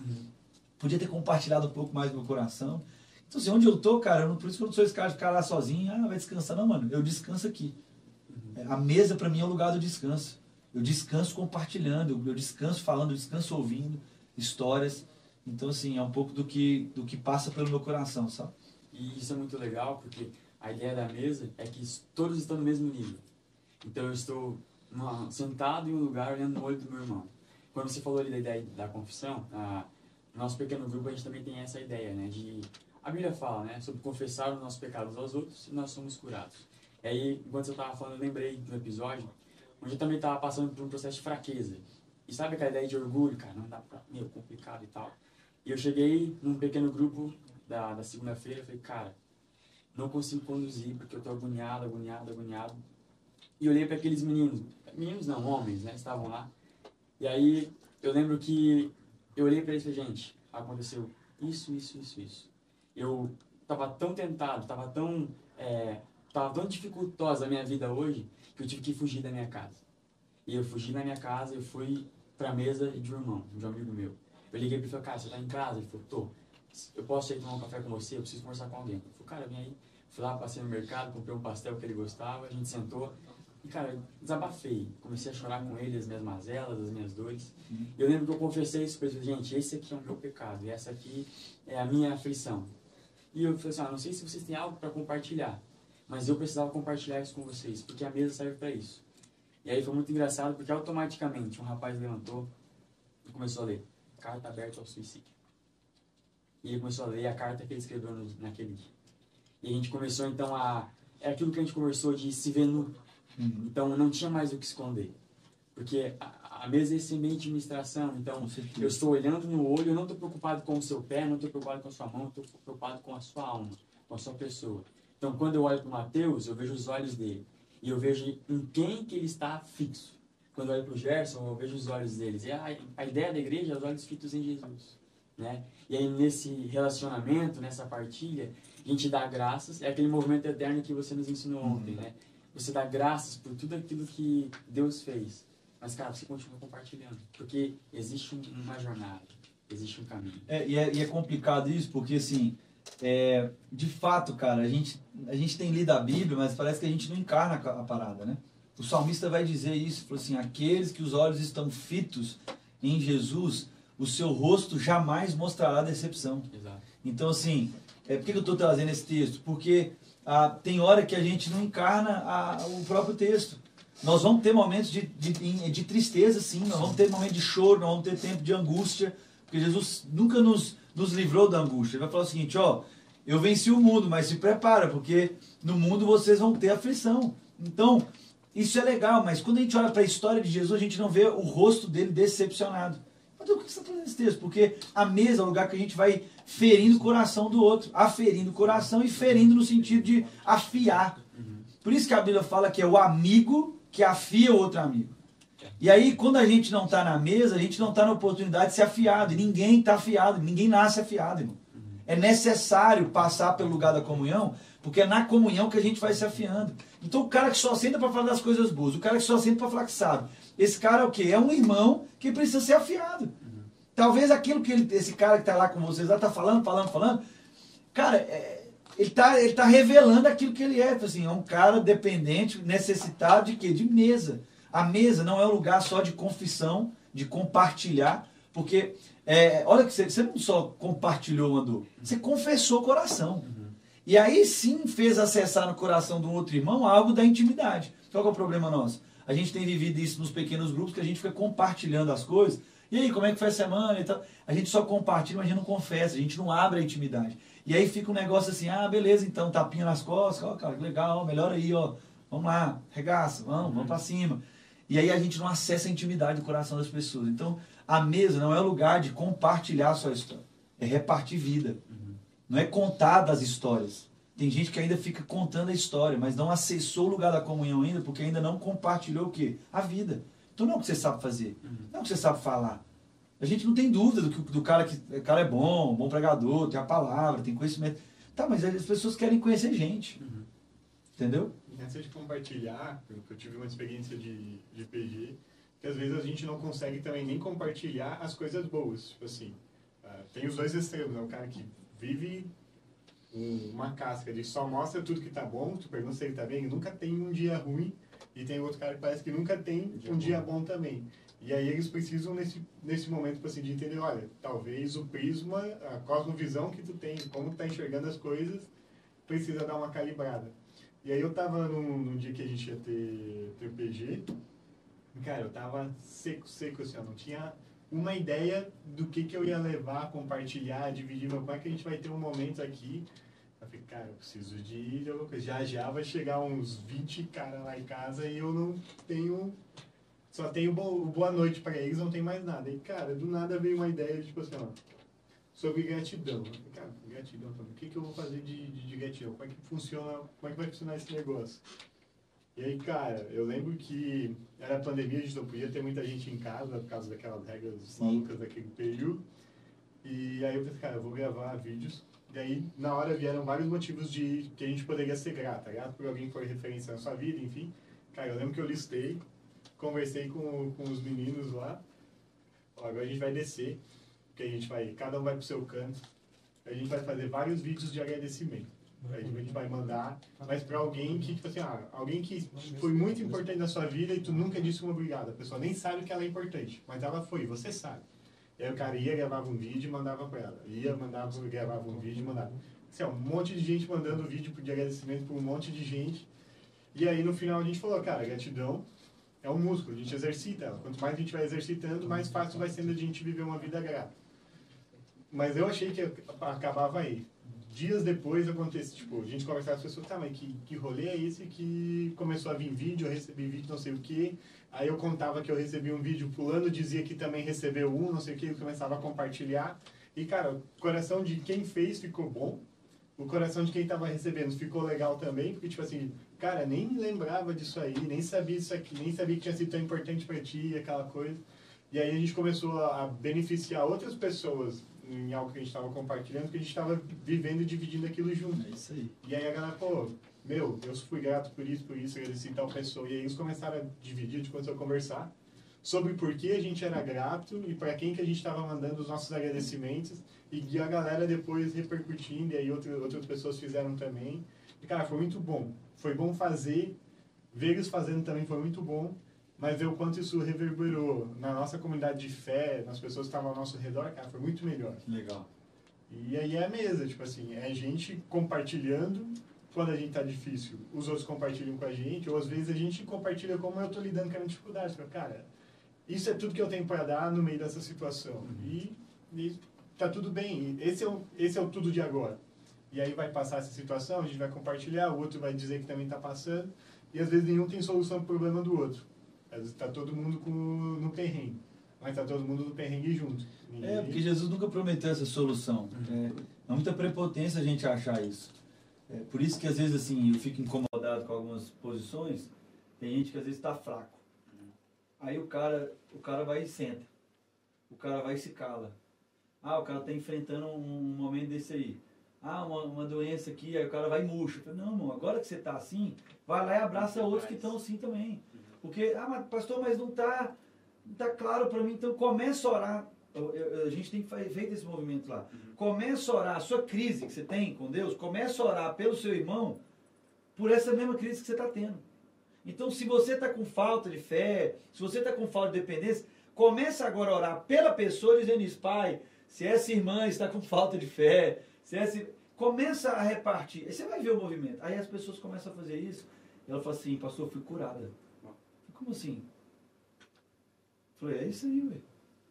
podia ter compartilhado um pouco mais do meu coração. Então assim, onde eu estou, cara, por isso que eu não sou esse cara de ficar lá sozinho, vai descansar. Não, mano, eu descanso aqui. A mesa para mim é o lugar do descanso. Eu descanso compartilhando, eu descanso falando, eu descanso ouvindo histórias. Então assim, é um pouco do que passa pelo meu coração, sabe? E isso é muito legal, porque a ideia da mesa é que todos estão no mesmo nível. Então eu estou sentado em um lugar olhando no olho do meu irmão. Quando você falou ali da ideia da confissão, no nosso pequeno grupo a gente também tem essa ideia, né? A Bíblia fala, né? Sobre confessar os nossos pecados aos outros e nós somos curados. E aí, enquanto você estava falando, eu lembrei do episódio onde eu também estava passando por um processo de fraqueza. E sabe aquela ideia de orgulho, cara? Não dá pra... Meio complicado e tal. E eu cheguei num pequeno grupo da segunda-feira e falei, cara, não consigo conduzir porque eu tô agoniado. E olhei para aqueles meninos não, homens, né, estavam lá. E aí eu lembro que eu olhei para eles e falei, gente, aconteceu isso. Eu tava tão tentado, tava tão dificultosa a minha vida hoje que eu tive que fugir da minha casa. E eu fugi da minha casa, eu fui pra mesa de um irmão, de um amigo meu. Eu liguei pra ele e falei, cara, você tá em casa? Ele falou, tô. Eu posso ir tomar um café com você? Eu preciso conversar com alguém. Eu falei, cara, vem aí. Fui lá, passei no mercado, comprei um pastel que ele gostava, a gente sentou. E, cara, eu desabafei. Comecei a chorar com ele, as minhas mazelas, as minhas dores. Eu lembro que eu confessei isso pra ele. Gente, esse aqui é o meu pecado. E essa aqui é a minha aflição. E eu falei assim, não sei se vocês têm algo para compartilhar. Mas eu precisava compartilhar isso com vocês. Porque a mesa serve para isso. E aí foi muito engraçado, porque automaticamente um rapaz levantou e começou a ler. Carta aberta ao suicídio. E ele começou a ler a carta que ele escreveu naquele dia. E a gente começou então é aquilo que a gente conversou de se ver nu. Então não tinha mais o que esconder. Porque a mesa é esse ambiente de administração. Então, Com certeza. eu estou olhando no olho, eu não estou preocupado com o seu pé, não estou preocupado com a sua mão, eu estou preocupado com a sua alma, com a sua pessoa. Então, quando eu olho para o Mateus, eu vejo os olhos dele. E eu vejo em quem que ele está fixo. Quando eu olho para o Gerson, eu vejo os olhos deles. E a ideia da igreja é os olhos fitos em Jesus. Né? E aí, nesse relacionamento, nessa partilha, a gente dá graças. É aquele movimento eterno que você nos ensinou ontem, né? Você dá graças por tudo aquilo que Deus fez. Mas, cara, você continua compartilhando. Porque existe uma jornada, existe um caminho. E é complicado isso, porque, assim, de fato, cara, a gente tem lido a Bíblia, mas parece que a gente não encarna a parada, né? O salmista vai dizer isso, falou assim, aqueles que os olhos estão fitos em Jesus, o seu rosto jamais mostrará decepção. Exato. Então, assim, por que eu estou trazendo esse texto? Porque tem hora que a gente não encarna o próprio texto. Nós vamos ter momentos de tristeza, sim, nós vamos ter momentos de choro, nós vamos ter tempo de angústia, porque Jesus nunca nos livrou da angústia. Ele vai falar o seguinte, eu venci o mundo, mas se prepara, porque no mundo vocês vão ter aflição. Então, isso é legal, mas quando a gente olha para a história de Jesus, a gente não vê o rosto dele decepcionado. Mas por que você está fazendo esse texto? Porque a mesa é o lugar que a gente vai ferindo o coração do outro, aferindo o coração e ferindo no sentido de afiar. Por isso que a Bíblia fala que é o amigo que afia o outro amigo. E aí, quando a gente não está na mesa, a gente não está na oportunidade de ser afiado. E ninguém está afiado, ninguém nasce afiado, irmão. É necessário passar pelo lugar da comunhão, porque é na comunhão que a gente vai se afiando. Então, o cara que só senta para falar das coisas boas, o cara que só senta para falar que sabe, esse cara é o quê? É um irmão que precisa ser afiado. Talvez aquilo que esse cara que está lá com vocês lá está falando, cara, ele tá revelando aquilo que ele é. Assim, é um cara dependente, necessitado de quê? De mesa. A mesa não é um lugar só de confissão, de compartilhar, porque olha que você não só compartilhou uma dor, você confessou o coração. E aí sim fez acessar no coração do outro irmão algo da intimidade. Qual que é o problema nosso? A gente tem vivido isso nos pequenos grupos, que a gente fica compartilhando as coisas. E aí, como é que foi a semana e tal? A gente só compartilha, mas a gente não confessa, a gente não abre a intimidade. E aí fica um negócio assim, beleza, então, tapinha nas costas, cara, que legal, melhor aí, vamos lá, regaça, vamos pra cima. E aí a gente não acessa a intimidade do coração das pessoas. Então, a mesa não é o lugar de compartilhar a sua história, é repartir vida. Não é contar das histórias. Tem gente que ainda fica contando a história, mas não acessou o lugar da comunhão ainda, porque ainda não compartilhou o quê? A vida. Então não é o que você sabe fazer, não é o que você sabe falar. A gente não tem dúvida do cara que o cara é bom pregador, tem a palavra, tem conhecimento. Tá, mas as pessoas querem conhecer gente. Entendeu? Nessa de compartilhar, eu tive uma experiência de PG, que às vezes a gente não consegue também nem compartilhar as coisas boas. Tipo assim, tem os dois extremos, né? O cara que vive uma casca de só mostra tudo que tá bom, tu pergunta se ele tá bem, nunca tem um dia ruim, e tem outro cara que parece que nunca tem um dia bom também. E aí eles precisam nesse momento tipo assim, de entender, olha, talvez o prisma, a cosmovisão que tu tem, como tu tá enxergando as coisas, precisa dar uma calibrada. E aí eu tava no dia que a gente ia ter PG, cara, eu tava seco, assim, eu não tinha uma ideia do que eu ia levar, compartilhar, dividir, como é que a gente vai ter um momento aqui. Eu falei, cara, eu preciso de alguma coisa. Já vai chegar uns 20 caras lá em casa e eu não tenho... Só tenho boa noite para eles, não tem mais nada. E, cara, do nada veio uma ideia, tipo assim, sobre gratidão. Eu falei, cara, gratidão, o que eu vou fazer de gratidão? Como é que funciona, como é que vai funcionar esse negócio? E aí, cara, eu lembro que era a pandemia, a gente não podia ter muita gente em casa, por causa daquelas regras malucas daquele período. E aí eu pensei, cara, eu vou gravar vídeos. E aí, na hora, vieram vários motivos de que a gente poderia ser grato, tá ligado? Por alguém que foi referência na sua vida, enfim. Cara, eu lembro que eu listei, conversei com os meninos lá. Agora a gente vai descer, porque a gente vai, cada um vai pro seu canto. A gente vai fazer vários vídeos de agradecimento. A gente vai mandar, mas para alguém que, tipo assim, alguém que foi muito importante na sua vida e tu nunca disse um obrigado. A pessoa nem sabe que ela é importante, mas ela foi, você sabe. E aí o cara ia, gravava um vídeo e mandava para ela. Gravava um vídeo e mandava. Assim, um monte de gente mandando vídeo de agradecimento para um monte de gente. E aí no final a gente falou, cara, gratidão é um músculo, a gente exercita ela. Quanto mais a gente vai exercitando, mais fácil vai sendo a gente viver uma vida grata. Mas eu achei que acabava aí. dias depois acontece, tipo, a gente conversava com as pessoas, tá, mas que rolê é esse que começou a vir vídeo, eu recebi vídeo não sei o quê, aí eu contava que eu recebi um vídeo, fulano dizia que também recebeu um, não sei o quê, eu começava a compartilhar, e cara, o coração de quem fez ficou bom, o coração de quem tava recebendo ficou legal também, porque tipo assim, cara, nem lembrava disso aí, nem sabia isso aqui, nem sabia que tinha sido tão importante pra ti, aquela coisa, e aí a gente começou a beneficiar outras pessoas em algo que a gente estava compartilhando, porque a gente estava vivendo e dividindo aquilo junto. É isso aí. E aí a galera, pô, eu fui grato por isso, agradeci tal pessoa. E aí eles começaram a dividir, a gente começou a conversar sobre por que a gente era grato e para quem que a gente estava mandando os nossos agradecimentos. E a galera depois repercutindo, e aí outras pessoas fizeram também. E, cara, foi muito bom. Foi bom fazer, ver eles fazendo também foi muito bom. Mas ver o quanto isso reverberou na nossa comunidade de fé, nas pessoas que estavam ao nosso redor, cara, foi muito melhor. Legal. E aí é a mesa, tipo assim, é a gente compartilhando quando a gente tá difícil. Os outros compartilham com a gente, ou às vezes a gente compartilha como eu tô lidando com a dificuldade. Cara, isso é tudo que eu tenho para dar no meio dessa situação. E tá tudo bem, esse é o tudo de agora. E aí vai passar essa situação, a gente vai compartilhar, o outro vai dizer que também tá passando, e às vezes nenhum tem solução pro problema do outro. Às vezes tá todo mundo no perrengue, mas tá todo mundo no perrengue junto. Porque Jesus nunca prometeu essa solução. É muita prepotência a gente achar isso. Por isso que às vezes assim, eu fico incomodado com algumas posições. Tem gente que às vezes está fraco. Aí o cara vai e senta. O cara vai e se cala. O cara está enfrentando um momento desse aí. Uma doença aqui, aí o cara vai e murcha. Não, irmão, agora que você está assim, vai lá e abraça outros que estão assim também. Porque, mas pastor, mas não está claro para mim, então começa a orar. A gente tem feito esse movimento lá. Começa a orar, a sua crise que você tem com Deus, começa a orar pelo seu irmão por essa mesma crise que você está tendo. Então, se você está com falta de fé, se você está com falta de dependência, começa agora a orar pela pessoa dizendo isso, pai, se essa irmã está com falta de fé, começa a repartir. Aí você vai ver o movimento. Aí as pessoas começam a fazer isso, e ela fala assim, pastor, eu fui curada. Como assim? Eu falei, é isso aí, ué.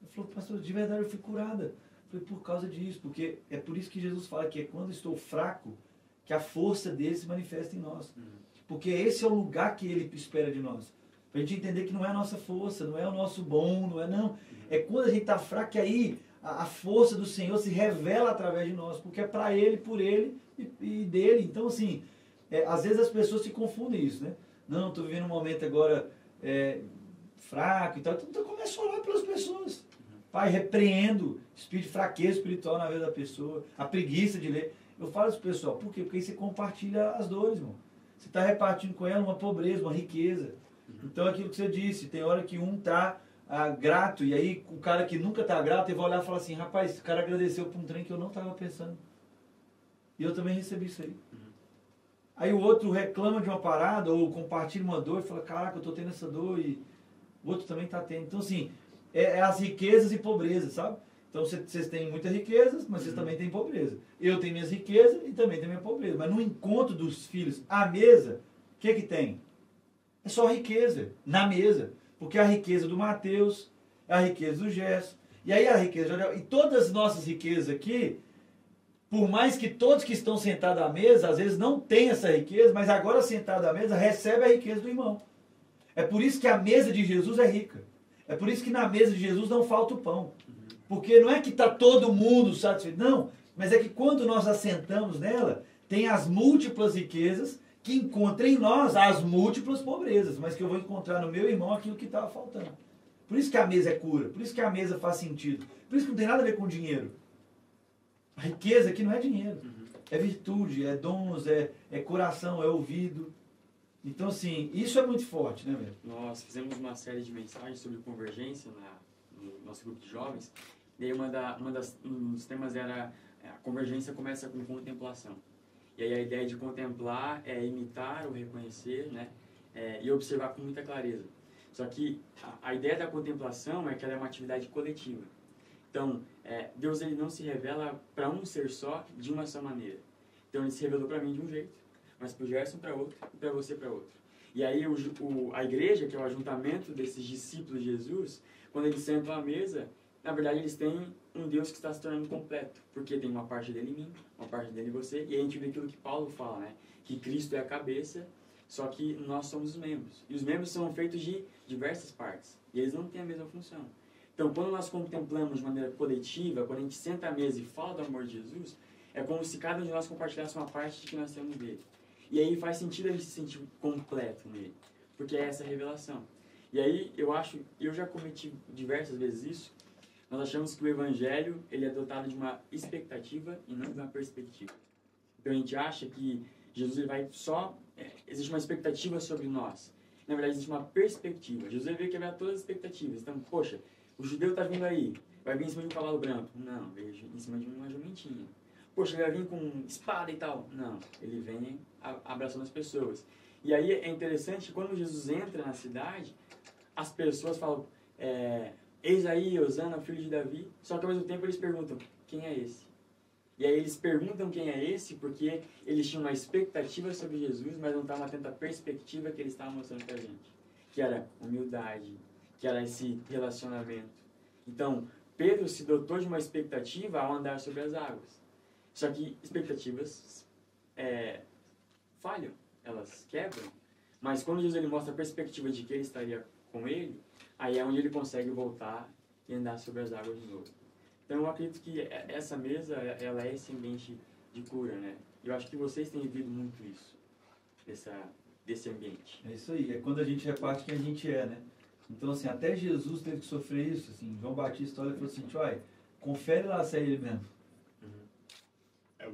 Ele falou, pastor, de verdade eu fui curada. Eu falei, por causa disso, porque é por isso que Jesus fala que é quando estou fraco, que a força dele se manifesta em nós. Porque esse é o lugar que ele espera de nós. Para a gente entender que não é a nossa força, não é o nosso bom, não. É quando a gente está fraco que aí a força do Senhor se revela através de nós, porque é para ele, por ele e dele. Então, assim, às vezes as pessoas se confundem isso, né? Não, estou vivendo um momento agora fraco e tal. Então começa a orar pelas pessoas. Pai, repreendo espírito de fraqueza espiritual na vida da pessoa, a preguiça de ler. Eu falo isso, pessoal, por quê? Porque aí você compartilha as dores, irmão. Você está repartindo com ela uma pobreza, uma riqueza. Então, aquilo que você disse, tem hora que um está grato, e aí o cara que nunca está grato, ele vai olhar e falar assim, rapaz, o cara agradeceu por um trem que eu não estava pensando. E eu também recebi isso aí. Aí o outro reclama de uma parada, ou compartilha uma dor, e fala, caraca, eu estou tendo essa dor, e o outro também está tendo. Então, assim, as riquezas e pobrezas, sabe? Então, vocês têm muitas riquezas, mas vocês também têm pobreza. Eu tenho minhas riquezas e também tenho minha pobreza. Mas no encontro dos filhos, à mesa, o que tem? É só riqueza, na mesa. Porque a riqueza do Mateus, a riqueza do Gerson, e aí a riqueza... E todas as nossas riquezas aqui, por mais que todos que estão sentados à mesa, às vezes não têm essa riqueza, mas agora sentado à mesa, recebe a riqueza do irmão. É por isso que a mesa de Jesus é rica. É por isso que na mesa de Jesus não falta o pão. Porque não é que está todo mundo satisfeito, não. Mas é que quando nós assentamos nela, tem as múltiplas riquezas que encontram em nós as múltiplas pobrezas. Mas que eu vou encontrar no meu irmão aquilo que estava faltando. Por isso que a mesa é cura. Por isso que a mesa faz sentido. Por isso que não tem nada a ver com dinheiro. A riqueza aqui não é dinheiro. É virtude, é dons, é coração, é ouvido. Então, assim, isso é muito forte, né, velho? Nós fizemos uma série de mensagens sobre convergência no nosso grupo de jovens. E aí um dos temas era a convergência começa com contemplação. E aí a ideia de contemplar é imitar ou reconhecer, né? E observar com muita clareza. Só que a ideia da contemplação é que ela é uma atividade coletiva. Então, Deus ele não se revela para um ser só, de uma só maneira. Então, ele se revelou para mim de um jeito, mas para o Gerson para outro e para você para outro. E aí a igreja, que é o ajuntamento desses discípulos de Jesus, quando eles sentam à mesa, na verdade eles têm um Deus que está se tornando completo, porque tem uma parte dele em mim, uma parte dele em você, e a gente vê aquilo que Paulo fala, né? Que Cristo é a cabeça, só que nós somos os membros. E os membros são feitos de diversas partes, e eles não têm a mesma função. Então, quando nós contemplamos de maneira coletiva, quando a gente senta à mesa e fala do amor de Jesus, é como se cada um de nós compartilhasse uma parte de que nós temos dele. E aí faz sentido a gente se sentir completo nele, porque é essa revelação. E aí, eu já cometi diversas vezes isso. Nós achamos que o Evangelho ele é dotado de uma expectativa e não de uma perspectiva. Então a gente acha que Jesus ele vai existe uma expectativa sobre nós. Na verdade, existe uma perspectiva. Jesus veio quebrar todas as expectativas. Então, poxa, o judeu está vindo aí, vai vir em cima de um cavalo branco. Não, veio em cima de uma jumentinha. Poxa, ele vai vir com espada e tal. Não, ele vem abraçando as pessoas. E aí é interessante que quando Jesus entra na cidade, as pessoas falam, eis aí, Hosana, filho de Davi. Só que ao mesmo tempo eles perguntam, quem é esse? E aí eles perguntam quem é esse porque eles tinham uma expectativa sobre Jesus, mas não estavam atento à perspectiva que ele estava mostrando pra gente. Que era humildade, que era esse relacionamento. Então, Pedro se dotou de uma expectativa ao andar sobre as águas. Só que expectativas falham, elas quebram. Mas quando Jesus ele mostra a perspectiva de que ele estaria com ele, aí é onde ele consegue voltar e andar sobre as águas de novo. Então eu acredito que essa mesa, ela é esse ambiente de cura, né? Eu acho que vocês têm vivido muito isso, desse ambiente. É isso aí, é quando a gente reparte quem a gente é, né? Então, assim, até Jesus teve que sofrer isso, assim, João Batista olha e falou assim, olha, confere lá se é ele mesmo.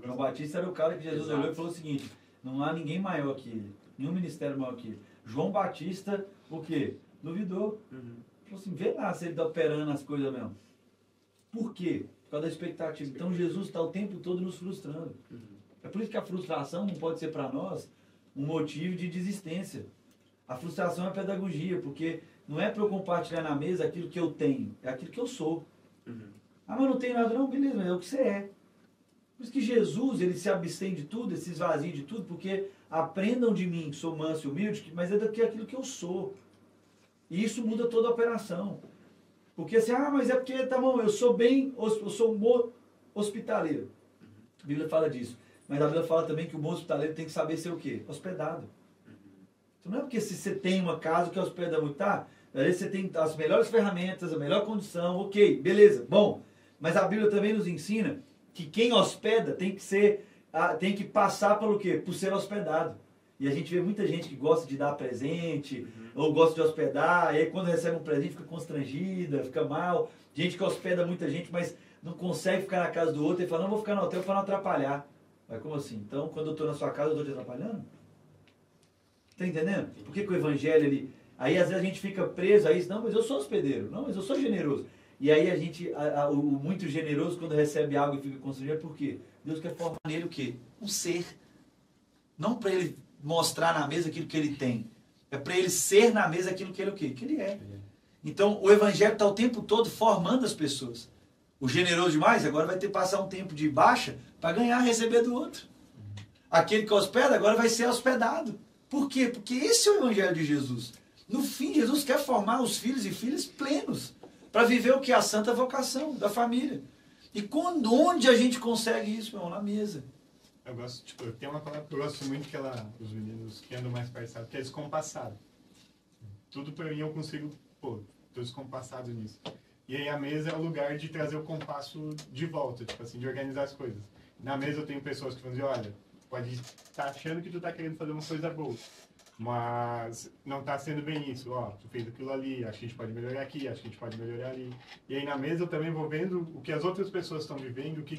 João Batista era o cara que Jesus olhou e falou o seguinte, não há ninguém maior que ele, nenhum ministério maior que ele. João Batista, o quê? Duvidou. Falou assim, vê lá se ele está operando as coisas mesmo. Por quê? Por causa da expectativa. Então Jesus está o tempo todo nos frustrando. É por isso que a frustração não pode ser para nós um motivo de desistência. A frustração é pedagogia, porque não é para eu compartilhar na mesa aquilo que eu tenho, é aquilo que eu sou. Ah, mas não tem nada não? Beleza, mas é o que você é. Por isso que Jesus, ele se abstém de tudo, ele se esvazia de tudo, porque aprendam de mim, que sou manso e humilde, mas é aquilo que eu sou. E isso muda toda a operação. Porque assim, mas é porque, tá bom, eu sou um bom hospitaleiro. A Bíblia fala disso. Mas a Bíblia fala também que o bom hospitaleiro tem que saber ser o quê? Hospedado. Então não é porque se você tem uma casa que hospeda muito, tá? Às vezes você tem as melhores ferramentas, a melhor condição, ok, beleza, bom. Mas a Bíblia também nos ensina que quem hospeda tem que passar pelo quê? Por ser hospedado. E a gente vê muita gente que gosta de dar presente, ou gosta de hospedar, e aí quando recebe um presente fica constrangida, fica mal. Gente que hospeda muita gente, mas não consegue ficar na casa do outro e fala, não, vou ficar no hotel para não atrapalhar. Mas como assim? Então, quando eu estou na sua casa, eu estou te atrapalhando? Está entendendo? Por que o evangelho, aí às vezes a gente fica preso a isso, não, mas eu sou hospedeiro, não, mas eu sou generoso. E aí a gente, o muito generoso, quando recebe algo e fica constrangido, por quê? Deus quer formar nele o quê? Um ser. Não para ele mostrar na mesa aquilo que ele tem. É para ele ser na mesa aquilo que ele, o quê? Que ele é. Então, o evangelho está o tempo todo formando as pessoas. O generoso demais agora vai ter que passar um tempo de baixa para ganhar, receber do outro. Aquele que hospeda agora vai ser hospedado. Por quê? Porque esse é o evangelho de Jesus. No fim, Jesus quer formar os filhos e filhas plenos para viver o que é a santa vocação da família. E onde a gente consegue isso, meu irmão? Na mesa. Eu gosto, tem uma palavra que eu gosto muito que os meninos que andam mais perto, que é descompassado. Tudo para mim eu consigo, tô descompassado nisso. E aí a mesa é o lugar de trazer o compasso de volta, de organizar as coisas. Na mesa eu tenho pessoas que vão dizer, olha, pode estar achando que tu tá querendo fazer uma coisa boa, mas não está sendo bem isso. Tu fez aquilo ali, acho que a gente pode melhorar aqui, acho que a gente pode melhorar ali. E aí na mesa eu também vou vendo o que as outras pessoas estão vivendo, o que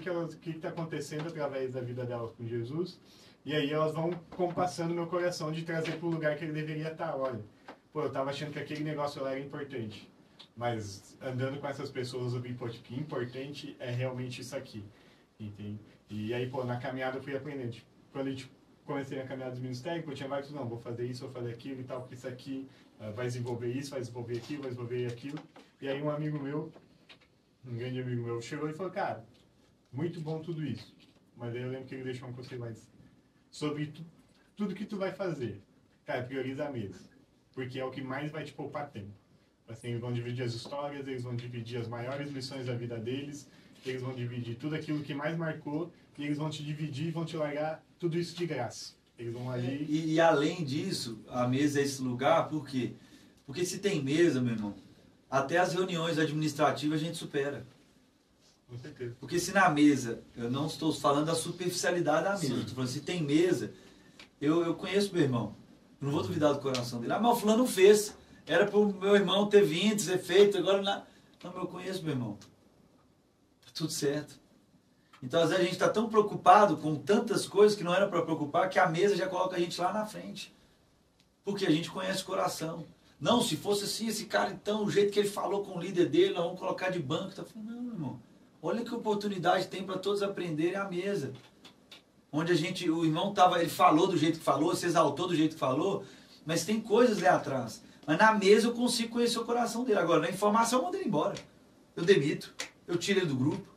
está acontecendo através da vida delas com Jesus. E aí elas vão compassando meu coração de trazer para o lugar que ele deveria estar. Olha, eu estava achando que aquele negócio lá era importante, mas andando com essas pessoas eu vi que importante é realmente isso aqui. Entende? E aí, na caminhada eu fui aprendendo. Quando a gente comecei a caminhada do ministério, eu tinha vários, não, vou fazer isso, vou fazer aquilo e tal, porque isso aqui vai desenvolver isso, vai desenvolver aquilo, vai desenvolver aquilo. E aí um amigo meu, um grande amigo meu, chegou e falou, cara, muito bom tudo isso. Mas aí eu lembro que ele deixou um conselho mais sobre tudo que tu vai fazer. Cara, prioriza a mesa. Porque é o que mais vai te poupar tempo. Assim, eles vão dividir as histórias, eles vão dividir as maiores lições da vida deles, eles vão dividir tudo aquilo que mais marcou, e eles vão te dividir e vão te largar tudo isso de graça. Eles vão ali... E além disso, a mesa é esse lugar, por quê? Porque se tem mesa, meu irmão, até as reuniões administrativas a gente supera. Com certeza. Porque se na mesa, eu não estou falando da superficialidade da mesa, eu estou falando, se tem mesa, eu conheço meu irmão, não vou duvidar do coração dele. Ah, mas o fulano fez, era para o meu irmão ter vindo, ser feito, agora não. Não, mas eu conheço meu irmão. Tá tudo certo. Então, às vezes, a gente está tão preocupado com tantas coisas que não era para preocupar, que a mesa já coloca a gente lá na frente. Porque a gente conhece o coração. Não, se fosse assim, esse cara, então, o jeito que ele falou com o líder dele, nós vamos colocar de banco. Tá falando, não, irmão. Olha que oportunidade tem para todos aprenderem a mesa. Onde o irmão estava, ele falou do jeito que falou, se exaltou do jeito que falou, mas tem coisas lá atrás. Mas na mesa eu consigo conhecer o coração dele. Agora, na informação eu mando ele embora. Eu demito, eu tiro ele do grupo.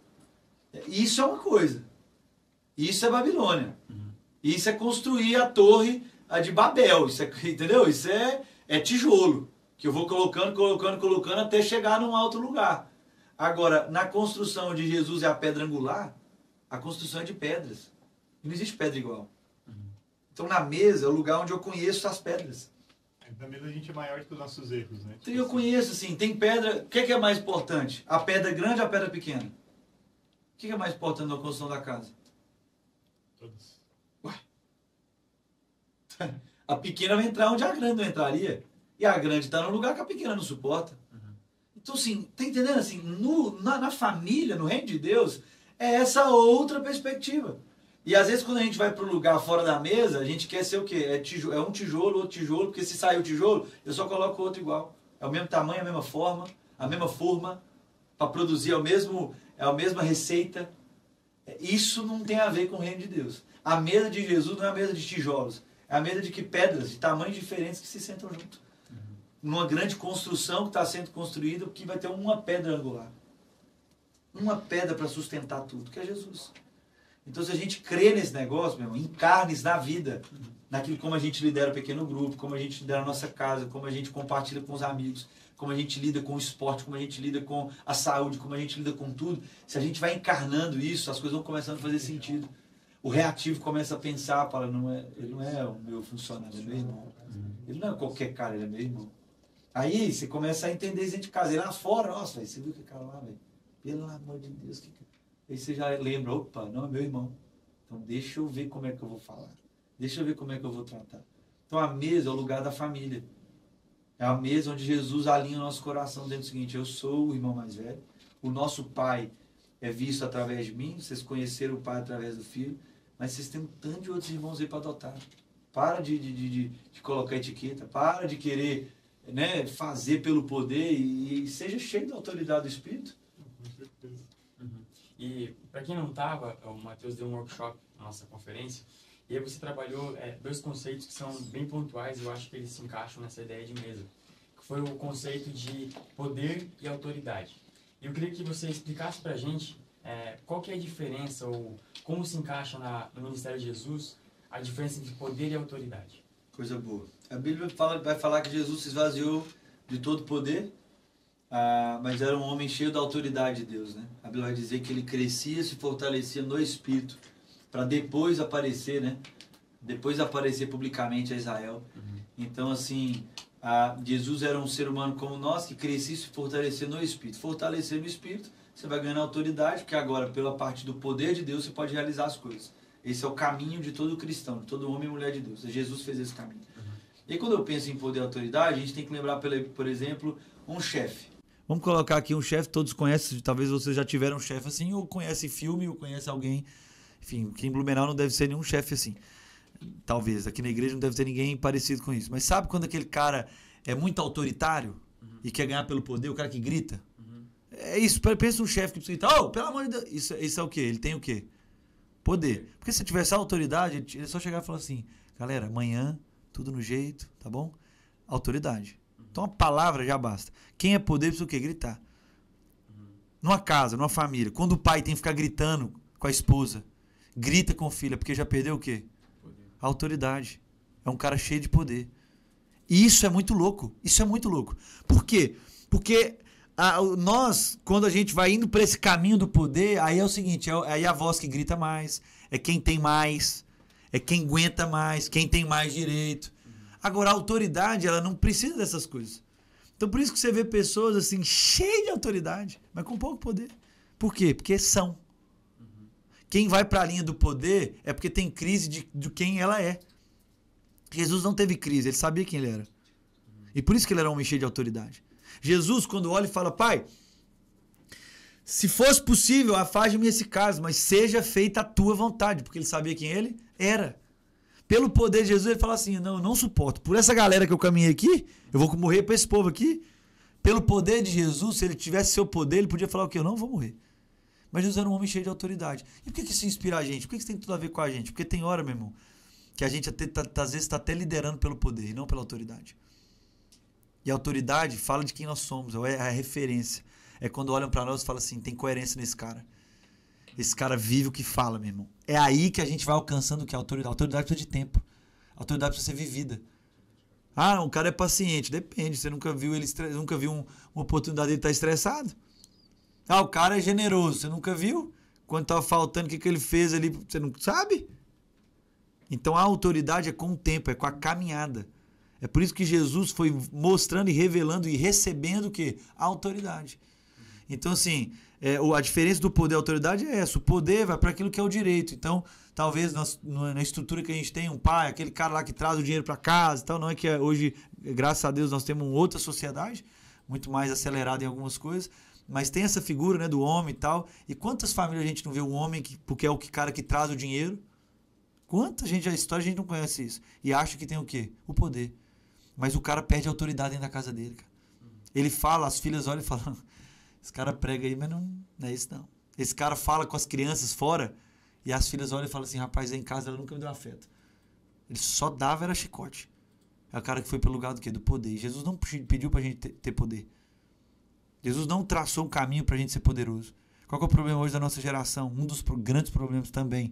Isso é uma coisa. Isso é Babilônia. Isso é construir a torre de Babel. Isso é, entendeu? Isso é tijolo. Que eu vou colocando até chegar num alto lugar. Agora, na construção de Jesus é a pedra angular, a construção é de pedras. Não existe pedra igual. Então, na mesa é o lugar onde eu conheço as pedras. Na mesa a gente é maior que os nossos erros, né? Então, eu conheço, assim, tem pedra... O que é mais importante? A pedra grande ou a pedra pequena? O que é mais importante na construção da casa? Todos. Ué? A pequena vai entrar onde a grande não entraria. E a grande está no lugar que a pequena não suporta. Então, assim, tá entendendo? Assim, na família, no reino de Deus, é essa outra perspectiva. E às vezes quando a gente vai para um lugar fora da mesa, a gente quer ser o quê? É um tijolo, outro tijolo, porque se sair o tijolo, eu só coloco outro igual. É o mesmo tamanho, a mesma forma, para produzir a mesma receita. Isso não tem a ver com o reino de Deus. A mesa de Jesus não é a mesa de tijolos, é a mesa de que pedras de tamanhos diferentes que se sentam junto. Numa grande construção que está sendo construída, que vai ter uma pedra angular. Uma pedra para sustentar tudo, que é Jesus. Então, se a gente crê nesse negócio, meu irmão, encarne-se na vida, naquilo como a gente lidera o pequeno grupo, como a gente lidera a nossa casa, como a gente compartilha com os amigos, como a gente lida com o esporte, como a gente lida com a saúde, como a gente lida com tudo. Se a gente vai encarnando isso, as coisas vão começando a fazer sentido. O reativo começa a pensar, fala, ele não é o meu funcionário, ele é meu irmão. Ele não é qualquer cara, ele é meu irmão. Aí você começa a entender isso dentro de casa. E lá fora, nossa, véio, você viu que cara lá, velho? Pelo amor de Deus. Aí você já lembra, opa, não é meu irmão. Então deixa eu ver como é que eu vou falar. Deixa eu ver como é que eu vou tratar. Então a mesa é o lugar da família. É a mesa onde Jesus alinha o nosso coração dentro do seguinte, eu sou o irmão mais velho. O nosso pai é visto através de mim. Vocês conheceram o pai através do filho. Mas vocês têm um tanto de outros irmãos aí para adotar. Para de colocar etiqueta. Para de querer... né, fazer pelo poder e seja cheio da autoridade do Espírito. Com certeza. E para quem não estava, o Matheus deu um workshop na nossa conferência e aí você trabalhou dois conceitos que são bem pontuais e eu acho que eles se encaixam nessa ideia de mesa, que foi o conceito de poder e autoridade. E eu queria que você explicasse para a gente qual que é a diferença ou como se encaixa no ministério de Jesus a diferença entre poder e autoridade. Coisa boa. A Bíblia vai falar que Jesus se esvaziou de todo poder, mas era um homem cheio da autoridade de Deus, né? A Bíblia vai dizer que ele crescia e se fortalecia no Espírito, para depois aparecer, né? Depois aparecer publicamente a Israel. Então, assim, Jesus era um ser humano como nós, que crescia e se fortalecia no Espírito. Fortalecer no Espírito, você vai ganhando autoridade, porque agora, pela parte do poder de Deus, você pode realizar as coisas. Esse é o caminho de todo cristão, de todo homem e mulher de Deus. Jesus fez esse caminho. E aí, quando eu penso em poder e autoridade, a gente tem que lembrar, por exemplo, um chefe. Vamos colocar aqui um chefe, todos conhecem, talvez vocês já tiveram um chefe assim, ou conhecem filme, ou conhecem alguém. Enfim, aqui em Blumenau não deve ser nenhum chefe assim. Talvez, aqui na igreja não deve ter ninguém parecido com isso. Mas sabe quando aquele cara é muito autoritário e quer ganhar pelo poder, o cara que grita? É isso, pensa um chefe que precisa gritar, oh, pelo amor de Deus, isso é o quê? Ele tem o quê? Poder. Porque se tivesse autoridade, ele é só chegar e falar assim, galera, amanhã, tudo no jeito, tá bom? Autoridade. Então a palavra já basta. Quem é poder precisa o quê? Gritar. Numa casa, numa família, quando o pai tem que ficar gritando com a esposa, grita com o filho, porque já perdeu o quê? A autoridade. É um cara cheio de poder. E isso é muito louco. Isso é muito louco. Por quê? Porque nós, quando a gente vai indo para esse caminho do poder, aí é o seguinte, aí a voz que grita mais, é quem tem mais, é quem aguenta mais, quem tem mais direito. Agora, a autoridade, ela não precisa dessas coisas. Então, por isso que você vê pessoas assim, cheias de autoridade, mas com pouco poder. Por quê? Porque são. Quem vai para a linha do poder é porque tem crise de quem ela é. Jesus não teve crise, ele sabia quem ele era. E por isso que ele era um homem cheio de autoridade. Jesus, quando olha e fala, Pai, se fosse possível, afaste-me esse caso, mas seja feita a tua vontade, porque ele sabia quem ele era. Pelo poder de Jesus, ele fala assim, não, eu não suporto. Por essa galera que eu caminhei aqui, eu vou morrer para esse povo aqui. Pelo poder de Jesus, se ele tivesse seu poder, ele podia falar o quê? Eu não vou morrer. Mas Jesus era um homem cheio de autoridade. E por que isso inspira a gente? Por que isso tem tudo a ver com a gente? Porque tem hora, meu irmão, que a gente às vezes está até liderando pelo poder e não pela autoridade. E a autoridade fala de quem nós somos, é a referência. É quando olham para nós e falam assim, tem coerência nesse cara. Esse cara vive o que fala, meu irmão. É aí que a gente vai alcançando o que? A autoridade. A autoridade precisa de tempo. A autoridade precisa ser vivida. Ah, o cara é paciente. Depende. Você nunca viu uma oportunidade dele estar estressado. Ah, o cara é generoso. Você nunca viu? Quando estava faltando, o que ele fez ali? Você não sabe? Então a autoridade é com o tempo, é com a caminhada. É por isso que Jesus foi mostrando e revelando e recebendo o quê? A autoridade. Então, assim, a diferença do poder e da autoridade é essa. O poder vai para aquilo que é o direito. Então, talvez na estrutura que a gente tem, um pai, aquele cara lá que traz o dinheiro para casa e tal, não é que hoje, graças a Deus, nós temos uma outra sociedade, muito mais acelerada em algumas coisas, mas tem essa figura, né, do homem e tal. E quantas famílias a gente não vê o homem porque é o cara que traz o dinheiro? Quanta gente, a história, a gente não conhece isso. E acha que tem o quê? O poder. Mas o cara perde a autoridade dentro da casa dele, cara. Ele fala, as filhas olham e falam, esse cara prega aí, mas não é isso não. Esse cara fala com as crianças fora e as filhas olham e falam assim, rapaz, aí em casa ela nunca me deu afeto. Ele só dava, era chicote. É o cara que foi pelo lugar do quê? Do poder. E Jesus não pediu pra gente ter poder. Jesus não traçou um caminho pra gente ser poderoso. Qual que é o problema hoje da nossa geração? Um dos grandes problemas também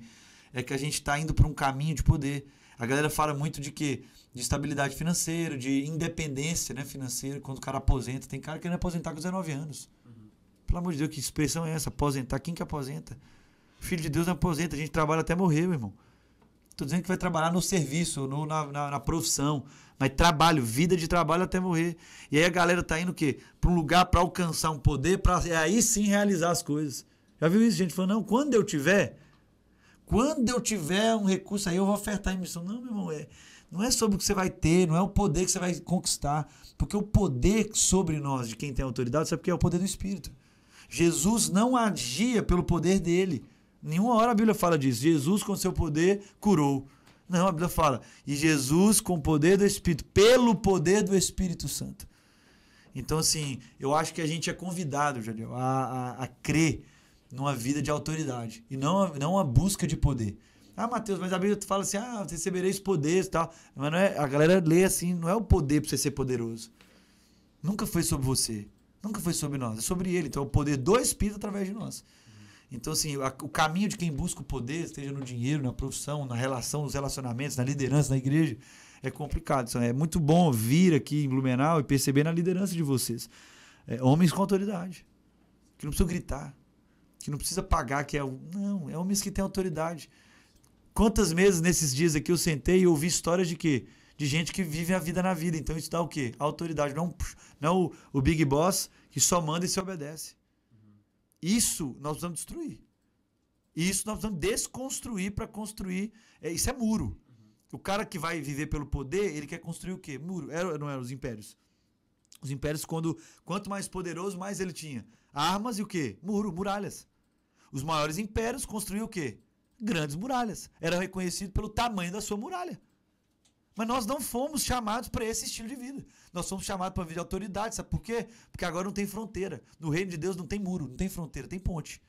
é que a gente está indo para um caminho de poder. A galera fala muito de quê? De estabilidade financeira, de independência, né, financeira, quando o cara aposenta. Tem cara querendo aposentar com 19 anos. Pelo amor de Deus, que expressão é essa? Aposentar? Quem que aposenta? Filho de Deus não aposenta, a gente trabalha até morrer, meu irmão. Estou dizendo que vai trabalhar no serviço, na profissão, mas trabalho, vida de trabalho até morrer. E aí a galera tá indo o quê? Para um lugar para alcançar um poder, para aí sim realizar as coisas. Já viu isso? Gente falando, não, quando eu tiver um recurso aí eu vou ofertar em missão. Não, meu irmão, não é sobre o que você vai ter, não é o poder que você vai conquistar. Porque o poder sobre nós, de quem tem autoridade, sabe o que é o poder do Espírito. Jesus não agia pelo poder dele. Nenhuma hora a Bíblia fala disso. Jesus com seu poder curou. Não, a Bíblia fala. E Jesus com o poder do Espírito, pelo poder do Espírito Santo. Então, assim, eu acho que a gente é convidado, Jadiel, a crer numa vida de autoridade. E não a busca de poder. Ah, Mateus, mas a Bíblia fala assim, recebereis poderes e tal. Mas não é, a galera lê assim, não é o poder para você ser poderoso. Nunca foi sobre você. Nunca foi sobre nós. É sobre ele. Então é o poder do Espírito através de nós. Então, assim, o caminho de quem busca o poder, esteja no dinheiro, na profissão, na relação, nos relacionamentos, na liderança, na igreja, é complicado. Então, é muito bom vir aqui em Blumenau e perceber na liderança de vocês. Homens com autoridade. Que não precisam gritar. Que não precisa pagar, não, é homens que têm autoridade. Quantas vezes nesses dias aqui eu sentei e ouvi histórias de quê? De gente que vive a vida na vida. Então isso dá o quê? A autoridade. Não o Big Boss que só manda e se obedece. Isso nós precisamos destruir. Isso nós precisamos desconstruir para construir. Isso é muro. O cara que vai viver pelo poder, ele quer construir o quê? Muro. Não eram os impérios. Os impérios, quanto mais poderoso, mais ele tinha. Armas e o quê? Muralhas. Os maiores impérios construíam o quê? Grandes muralhas. Era reconhecido pelo tamanho da sua muralha. Mas nós não fomos chamados para esse estilo de vida. Nós fomos chamados para vida de autoridade. Sabe por quê? Porque agora não tem fronteira. No reino de Deus não tem muro, não tem fronteira, tem ponte.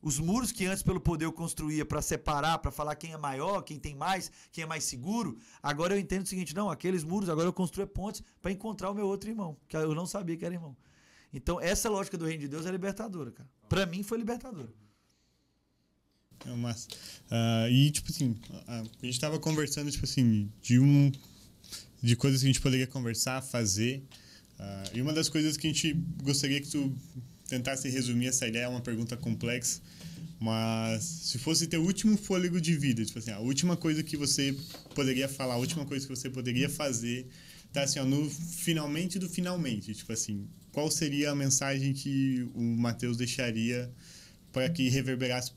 Os muros que antes pelo poder eu construía para separar, para falar quem é maior, quem tem mais, quem é mais seguro, agora eu entendo o seguinte, não, aqueles muros, agora eu construo pontes para encontrar o meu outro irmão, que eu não sabia que era irmão. Então, essa lógica do reino de Deus é libertadora, cara. Para mim foi libertadora. Massa. E, tipo assim, a gente tava conversando, tipo assim, de coisas que a gente poderia conversar, fazer. E uma das coisas que a gente gostaria que tu tentasse resumir essa ideia, é uma pergunta complexa, mas se fosse teu último fôlego de vida, tipo assim, a última coisa que você poderia falar, a última coisa que você poderia fazer, tá assim, ó, no finalmente do finalmente, tipo assim, qual seria a mensagem que o Mateus deixaria para que reverberasse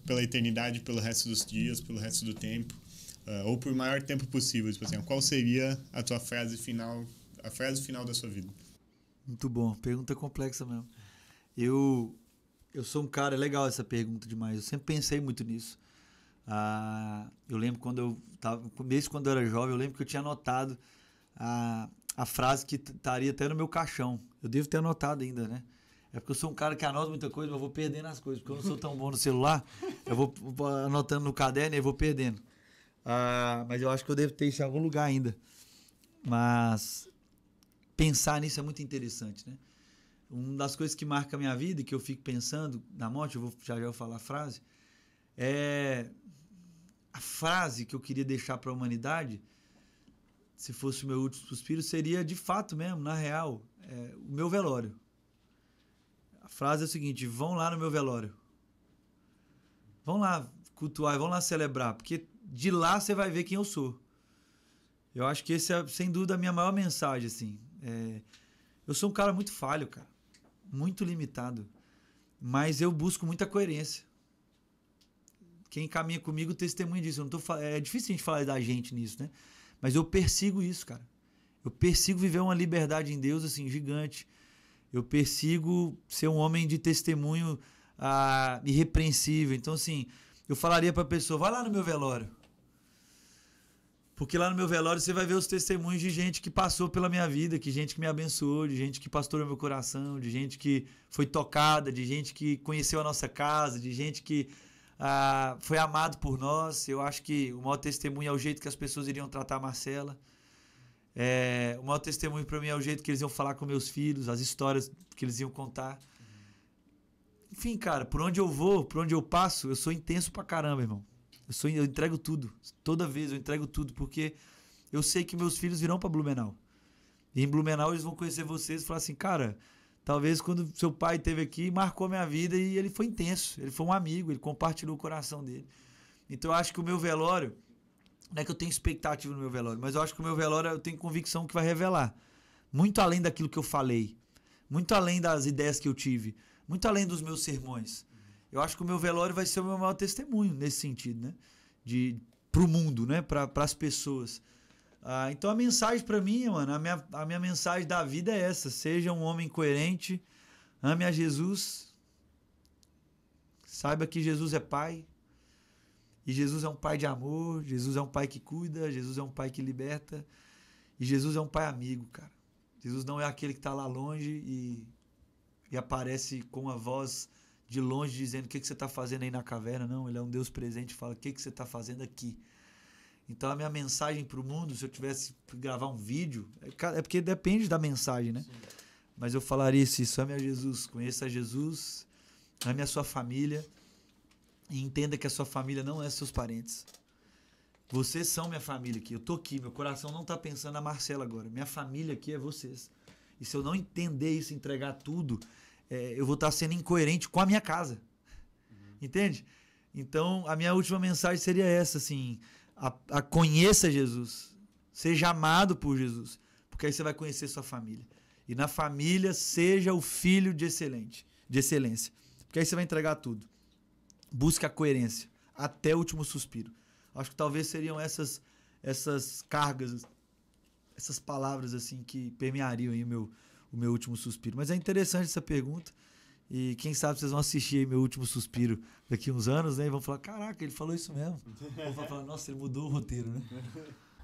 pela eternidade, pelo resto dos dias, pelo resto do tempo, ou por maior tempo possível, tipo assim, qual seria a tua frase final, a frase final da sua vida? Muito bom, pergunta complexa mesmo. Eu sou um cara, é legal essa pergunta demais, eu sempre pensei muito nisso. Eu lembro quando eu estava, mesmo quando eu era jovem, eu lembro que eu tinha anotado a frase que estaria até no meu caixão. Eu devo ter anotado ainda, né? É porque eu sou um cara que anota muita coisa, mas eu vou perdendo as coisas. Porque eu não sou tão bom no celular, eu vou anotando no caderno e vou perdendo. Mas eu acho que eu devo ter isso em algum lugar ainda. Mas pensar nisso é muito interessante, né? Uma das coisas que marca a minha vida e que eu fico pensando na morte, já vou falar a frase, é a frase que eu queria deixar para a humanidade, se fosse o meu último suspiro, seria de fato mesmo, na real, o meu velório. A frase é o seguinte: vão lá no meu velório. Vão lá cultuar, vão lá celebrar, porque de lá você vai ver quem eu sou. Eu acho que esse é, sem dúvida, a minha maior mensagem, assim. Eu sou um cara muito falho, cara. Muito limitado. Mas eu busco muita coerência. Quem caminha comigo testemunha disso. Eu não tô, é difícil a gente falar da gente nisso, né? Mas eu persigo isso, cara. Eu persigo viver uma liberdade em Deus, assim, gigante. Eu persigo ser um homem de testemunho irrepreensível. Então, assim, eu falaria pra pessoa, vai lá no meu velório. Porque lá no meu velório você vai ver os testemunhos de gente que passou pela minha vida, de gente que me abençoou, de gente que pastoreou meu coração, de gente que foi tocada, de gente que conheceu a nossa casa, de gente que foi amado por nós. Eu acho que o maior testemunho é o jeito que as pessoas iriam tratar a Marcela. O maior testemunho para mim é o jeito que eles iam falar com meus filhos, as histórias que eles iam contar. Enfim, cara, por onde eu vou, por onde eu passo, eu sou intenso pra caramba, irmão. Eu entrego tudo. Toda vez eu entrego tudo, porque eu sei que meus filhos virão para Blumenau. E em Blumenau eles vão conhecer vocês e falar assim, cara, talvez quando seu pai esteve aqui, marcou minha vida e ele foi intenso. Ele foi um amigo, ele compartilhou o coração dele. Então eu acho que o meu velório, não é que eu tenho expectativa no meu velório, mas eu acho que o meu velório eu tenho convicção que vai revelar. Muito além daquilo que eu falei, muito além das ideias que eu tive, muito além dos meus sermões. Eu acho que o meu velório vai ser o meu maior testemunho nesse sentido, né? Pro mundo, né? Para as pessoas. Então a mensagem para mim, mano, a minha mensagem da vida é essa: seja um homem coerente, ame a Jesus, saiba que Jesus é Pai, e Jesus é um Pai de amor, Jesus é um Pai que cuida, Jesus é um Pai que liberta, e Jesus é um Pai amigo, cara. Jesus não é aquele que está lá longe e aparece com a voz de longe dizendo o que você está fazendo aí na caverna. Não, ele é um Deus presente e fala o que você está fazendo aqui. Então a minha mensagem para o mundo, se eu tivesse que gravar um vídeo, é porque depende da mensagem, né? Sim. Mas eu falaria isso: ame a Jesus, conheça Jesus, ame a sua família e entenda que a sua família não é seus parentes. Vocês são minha família aqui, eu tô aqui, meu coração não está pensando na Marcela agora, minha família aqui é vocês. E se eu não entender isso, entregar tudo, eu vou estar sendo incoerente com a minha casa. Entende? Então, a minha última mensagem seria essa, assim, conheça Jesus, seja amado por Jesus, porque aí você vai conhecer sua família. E na família, seja o filho de excelência, porque aí você vai entregar tudo. Busque a coerência, até o último suspiro. Acho que talvez seriam essas cargas, essas palavras assim que permeariam aí o meu último suspiro. Mas é interessante essa pergunta. E quem sabe vocês vão assistir aí meu último suspiro daqui uns anos, né? E vão falar, caraca, ele falou isso mesmo. Ou vão falar, nossa, ele mudou o roteiro, né?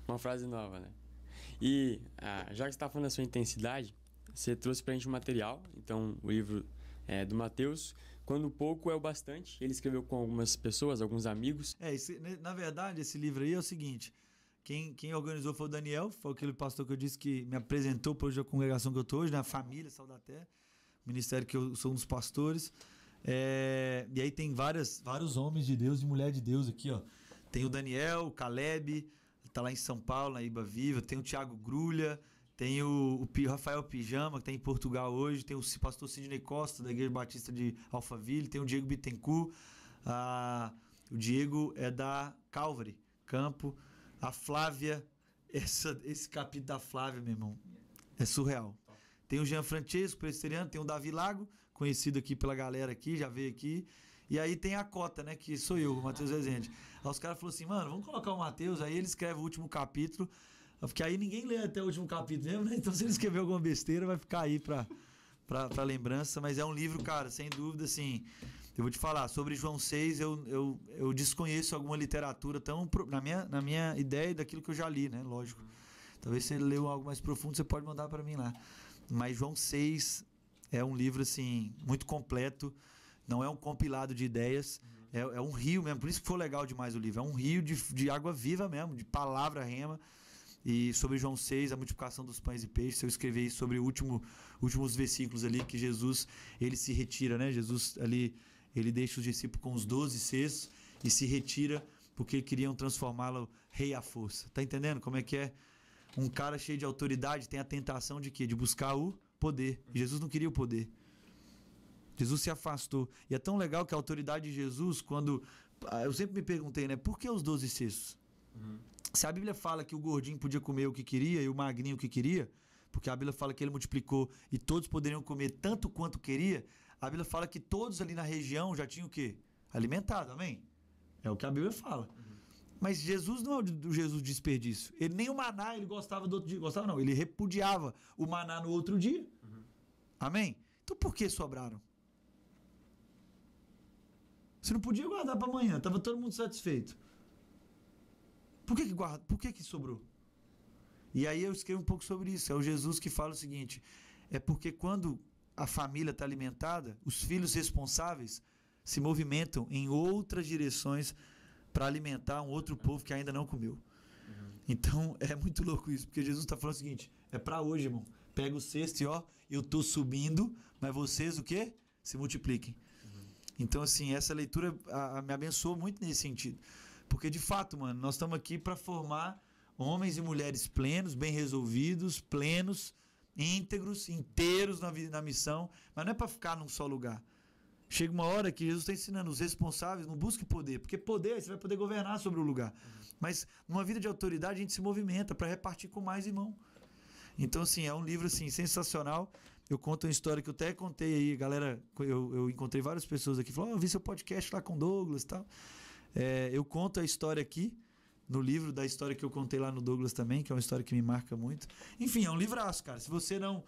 Uma frase nova, né? E já que você está falando da sua intensidade, você trouxe pra gente um material. Então, o livro do Mateus, Quando o Pouco é o Bastante. Ele escreveu com algumas pessoas, alguns amigos. Na verdade, esse livro aí é o seguinte: quem organizou foi o Daniel, foi aquele pastor que eu disse que me apresentou para hoje a congregação que eu estou hoje, na família Sal da Terra, ministério que eu sou um dos pastores. E aí tem vários homens de Deus e mulher de Deus aqui, ó. Tem o Daniel, o Caleb, tá lá em São Paulo, na Iba Viva. Tem o Thiago Grulha, Tem o Rafael Pijama, que está em Portugal hoje. Tem o pastor Sidney Costa, da Igreja Batista de Alphaville. Tem o Diego Bittencourt. O Diego é da Calvary, Campo. A Flávia, esse capítulo da Flávia, meu irmão, é surreal. Tem o Jean Francesco, presbiteriano. Tem o Davi Lago, conhecido aqui pela galera aqui, já veio aqui. E aí tem a Cota, né, que sou eu, o Matheus Rezende. Aí os caras falaram assim, mano, vamos colocar o Matheus. Aí ele escreve o último capítulo. Porque aí ninguém lê até o último capítulo mesmo, né? Então se ele escrever alguma besteira, vai ficar aí pra lembrança. Mas é um livro, cara, sem dúvida, assim... Eu vou te falar, sobre João 6, eu desconheço alguma literatura tão... Na minha ideia daquilo que eu já li, né? Lógico. Talvez se ele leu algo mais profundo, você pode mandar pra mim lá. Mas João 6 é um livro, assim, muito completo. Não é um compilado de ideias. É um rio mesmo. Por isso que foi legal demais o livro. É um rio de água viva mesmo, de palavra rema. E sobre João 6, a multiplicação dos pães e peixes, eu escrevi sobre últimos versículos ali, que Jesus, ele se retira, né? Jesus ali, ele deixa os discípulos com os 12 cestos e se retira porque queriam transformá-lo rei à força. Tá entendendo como é que é? Um cara cheio de autoridade tem a tentação de quê? De buscar o poder. E Jesus não queria o poder. Jesus se afastou. E é tão legal que a autoridade de Jesus, quando... Eu sempre me perguntei, né? Por que os 12 cestos? Se a Bíblia fala que o gordinho podia comer o que queria e o magrinho o que queria, porque a Bíblia fala que ele multiplicou e todos poderiam comer tanto quanto queria, a Bíblia fala que todos ali na região já tinham o quê? Alimentado, amém? É o que a Bíblia fala. Mas Jesus não é o Jesus de desperdício. Ele nem o maná ele gostava do outro dia. Gostava não, ele repudiava o maná no outro dia. Amém? Então por que sobraram? Você não podia guardar para amanhã, estava todo mundo satisfeito. Por que sobrou? E aí eu escrevo um pouco sobre isso. É o Jesus que fala o seguinte: é porque quando a família está alimentada, os filhos responsáveis se movimentam em outras direções para alimentar um outro povo que ainda não comeu. Então é muito louco isso, porque Jesus está falando o seguinte: é para hoje, irmão. Pega o cesto e ó, eu tô subindo, mas vocês o quê? Se multipliquem. Então assim, essa leitura me abençoou muito nesse sentido. Porque, de fato, mano, nós estamos aqui para formar homens e mulheres plenos, bem resolvidos, plenos, íntegros, inteiros na missão. Mas não é para ficar num só lugar. Chega uma hora que Jesus está ensinando os responsáveis, não busque poder. Porque poder, você vai poder governar sobre o lugar. Mas numa vida de autoridade, a gente se movimenta para repartir com mais irmão. Então, assim, é um livro assim, sensacional. Eu conto uma história que eu até contei aí. Galera, eu encontrei várias pessoas aqui. Falaram, eu vi seu podcast lá com o Douglas e tal. Eu conto a história aqui no livro, da história que eu contei lá no Douglas também, que é uma história que me marca muito. Enfim, é um livraço, cara. Se você não...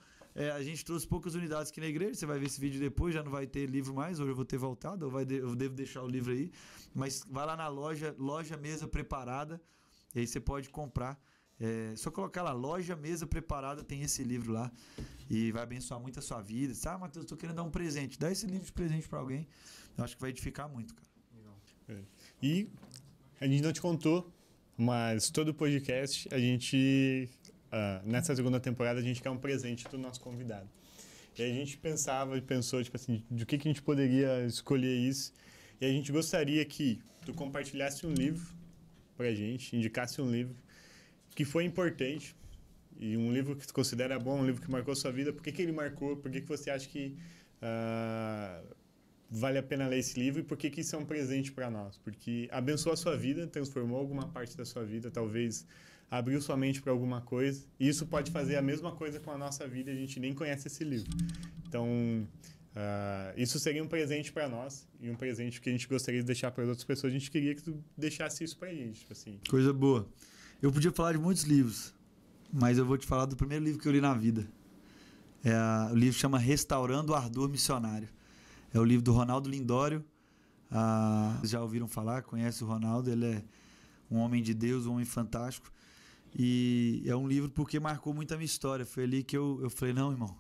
a gente trouxe poucas unidades aqui na igreja, você vai ver esse vídeo depois, já não vai ter livro mais, hoje eu vou ter voltado, eu devo deixar o livro aí. Mas vai lá na loja Mesa Preparada, e aí você pode comprar. Só colocar lá, Loja Mesa Preparada, tem esse livro lá, e vai abençoar muito a sua vida. Matheus, estou querendo dar um presente. Dá esse livro de presente para alguém. Eu acho que vai edificar muito, cara. E a gente não te contou, mas todo o podcast, a gente, nessa segunda temporada, a gente quer um presente do nosso convidado. E a gente pensou, tipo assim, de que a gente poderia escolher isso. E a gente gostaria que tu compartilhasse um livro pra gente, indicasse um livro que foi importante, e um livro que tu considera bom, um livro que marcou sua vida. Por que ele marcou? Por que você acha que... vale a pena ler esse livro e por que isso é um presente para nós? Porque abençoou a sua vida, transformou alguma parte da sua vida, talvez abriu sua mente para alguma coisa. E isso pode fazer a mesma coisa com a nossa vida e a gente nem conhece esse livro. Então, isso seria um presente para nós e um presente que a gente gostaria de deixar para as outras pessoas. A gente queria que tu deixasse isso para a gente. Tipo assim. Coisa boa. Eu podia falar de muitos livros, mas eu vou te falar do primeiro livro que eu li na vida. O livro chama Restaurando o Ardor Missionário. É o livro do Ronaldo Lindório. Já ouviram falar? Conhece o Ronaldo? Ele é um homem de Deus, um homem fantástico. E é um livro porque marcou muito a minha história. Foi ali que eu falei, não, irmão,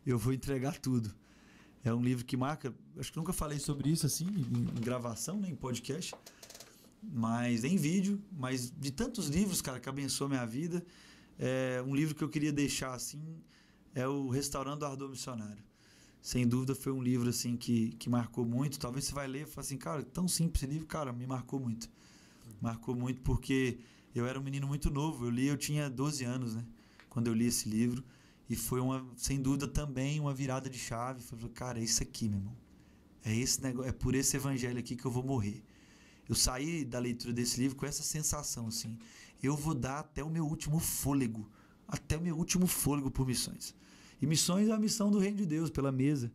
eu vou entregar tudo. É um livro que marca... Acho que nunca falei sobre isso assim, em gravação, né, em podcast. Mas em vídeo. Mas de tantos livros, cara, que abençoou minha vida. Um livro que eu queria deixar assim é o Restaurando o Ardor Missionário. Sem dúvida foi um livro assim que marcou muito. Talvez você vai ler e fale assim, cara, tão simples esse livro, cara, me marcou muito. Marcou muito porque eu era um menino muito novo. Eu tinha 12 anos, né? quando eu li esse livro. E foi, sem dúvida, também uma virada de chave. Falei, cara, é isso aqui, meu irmão. É esse negócio, é por esse evangelho aqui que eu vou morrer. Eu saí da leitura desse livro com essa sensação, assim. Eu vou dar até o meu último fôlego. Até o meu último fôlego por missões. E missões é a missão do Reino de Deus, pela mesa.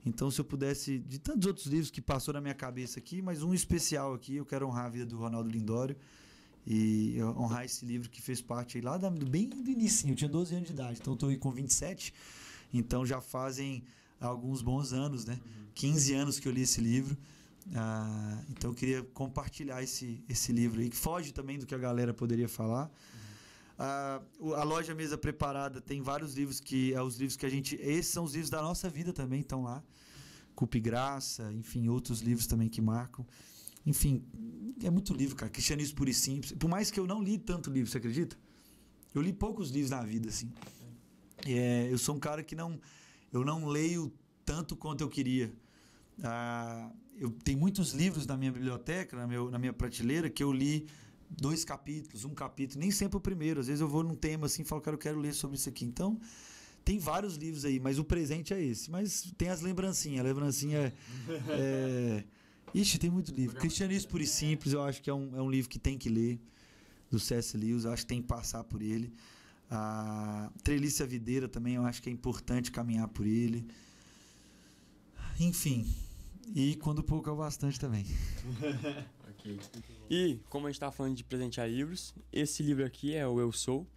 Então, se eu pudesse, de tantos outros livros que passou na minha cabeça aqui, mas um especial aqui, eu quero honrar a vida do Ronaldo Lindório e honrar esse livro que fez parte aí lá bem do início. Eu tinha 12 anos de idade, então estou aí com 27, então já fazem alguns bons anos, né? 15 anos que eu li esse livro. Então eu queria compartilhar esse livro aí, que foge também do que a galera poderia falar. A loja Mesa Preparada tem vários livros os livros que a gente... Esses são os livros da nossa vida também, estão lá. Culpa e Graça, enfim, outros livros também que marcam. Enfim, é muito livro, cara. Cristianismo Puro e Simples. Por mais que eu não li tanto livro, você acredita? Eu li poucos livros na vida, assim. Eu sou um cara que eu não leio tanto quanto eu queria. Eu tenho muitos livros na minha biblioteca, na minha prateleira, que eu li 2 capítulos, 1 capítulo, nem sempre o primeiro. Às vezes eu vou num tema assim e falo, cara, eu quero ler sobre isso aqui. Então, tem vários livros aí, mas o presente é esse. Mas tem as lembrancinhas. A lembrancinha Ixi, tem muito livro. Cristianismo Puro e Simples, eu acho que é um livro que tem que ler, do C.S. Lewis, eu acho que tem que passar por ele. A Trelice a Videira também, eu acho que é importante caminhar por ele. Enfim, e quando pouco é o bastante também. Ok. E, como a gente está falando de presentear livros, esse livro aqui é o Eu Sou.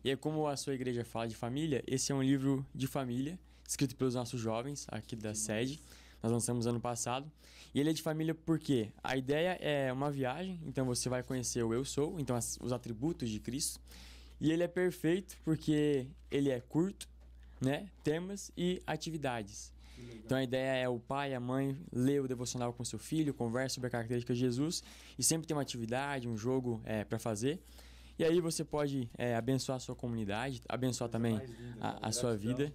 E é como a sua igreja fala de família, esse é um livro de família, escrito pelos nossos jovens aqui da sede. Nós lançamos ano passado. E ele é de família porque a ideia é uma viagem, então você vai conhecer o Eu Sou, então os atributos de Cristo. E ele é perfeito porque ele é curto, né? Temas e atividades. Então a ideia é o pai, a mãe, ler o devocional com seu filho, conversa sobre a característica de Jesus e sempre tem uma atividade, um jogo para fazer. E aí você pode abençoar a sua comunidade, abençoar também a sua vida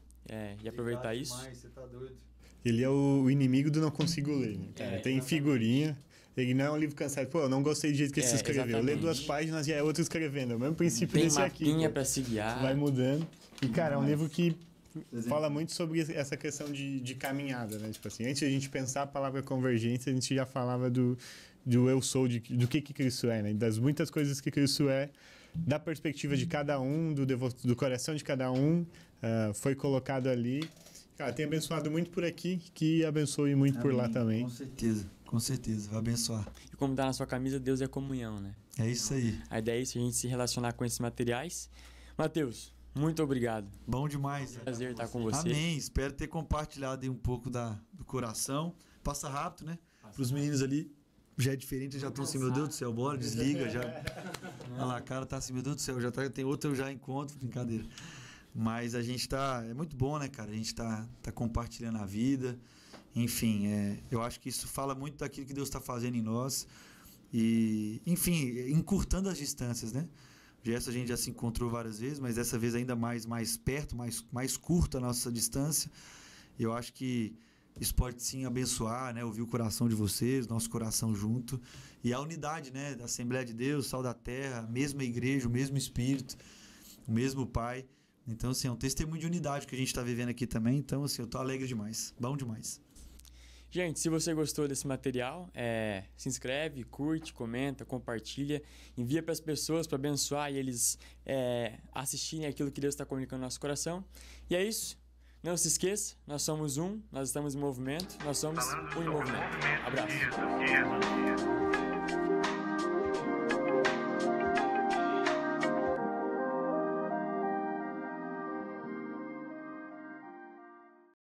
e aproveitar isso. Você tá doido. Ele é o inimigo do não consigo ler, né, cara? Tem figurinha. Ele não é um livro cansado. Pô, eu não gostei do jeito que você escreveu. Exatamente. Eu leio 2 páginas e é outro escrevendo. É o mesmo princípio Tem desse aqui. mapinha para se guiar. Vai mudando. E, cara, é um livro que fala muito sobre essa questão de caminhada, né? Tipo assim, antes de a gente pensar a palavra convergência, a gente já falava do eu sou, do que Cristo é, né? Das muitas coisas que Cristo é, da perspectiva de cada um, do coração de cada um, foi colocado ali. Cara, tem abençoado muito por aqui, que abençoe muito por lá também. Com certeza, vai abençoar. E como tá na sua camisa, Deus é comunhão, né? É isso aí. A ideia é isso, a gente se relacionar com esses materiais. Mateus, muito obrigado. Bom demais. Prazer estar com você. Amém. Espero ter compartilhado aí um pouco do coração. Passa rápido, né? Para os meninos ali, já é diferente, eles já estão assim, meu Deus do céu, bora, desliga já. Olha lá, a cara tá assim, meu Deus do céu, tem outro eu já encontro, brincadeira. Mas a gente é muito bom, né, cara? A gente tá compartilhando a vida. Enfim, eu acho que isso fala muito daquilo que Deus está fazendo em nós. E, enfim, encurtando as distâncias, né? A gente já se encontrou várias vezes, mas dessa vez ainda mais perto, mais curta a nossa distância. Eu acho que isso pode sim abençoar, né? Ouvir o coração de vocês, nosso coração junto. E a unidade, né? Da Assembleia de Deus, Sal da Terra, a mesma igreja, o mesmo Espírito, o mesmo Pai. Então, assim, é um testemunho de unidade que a gente está vivendo aqui também. Então, assim, eu tô alegre demais. Bom demais. Gente, se você gostou desse material, se inscreve, curte, comenta, compartilha, envia para as pessoas para abençoar e eles assistirem aquilo que Deus está comunicando no nosso coração. E é isso. Não se esqueça, nós somos nós estamos em movimento, nós somos Falando um em sobre o movimento. movimento Abraço. de Jesus.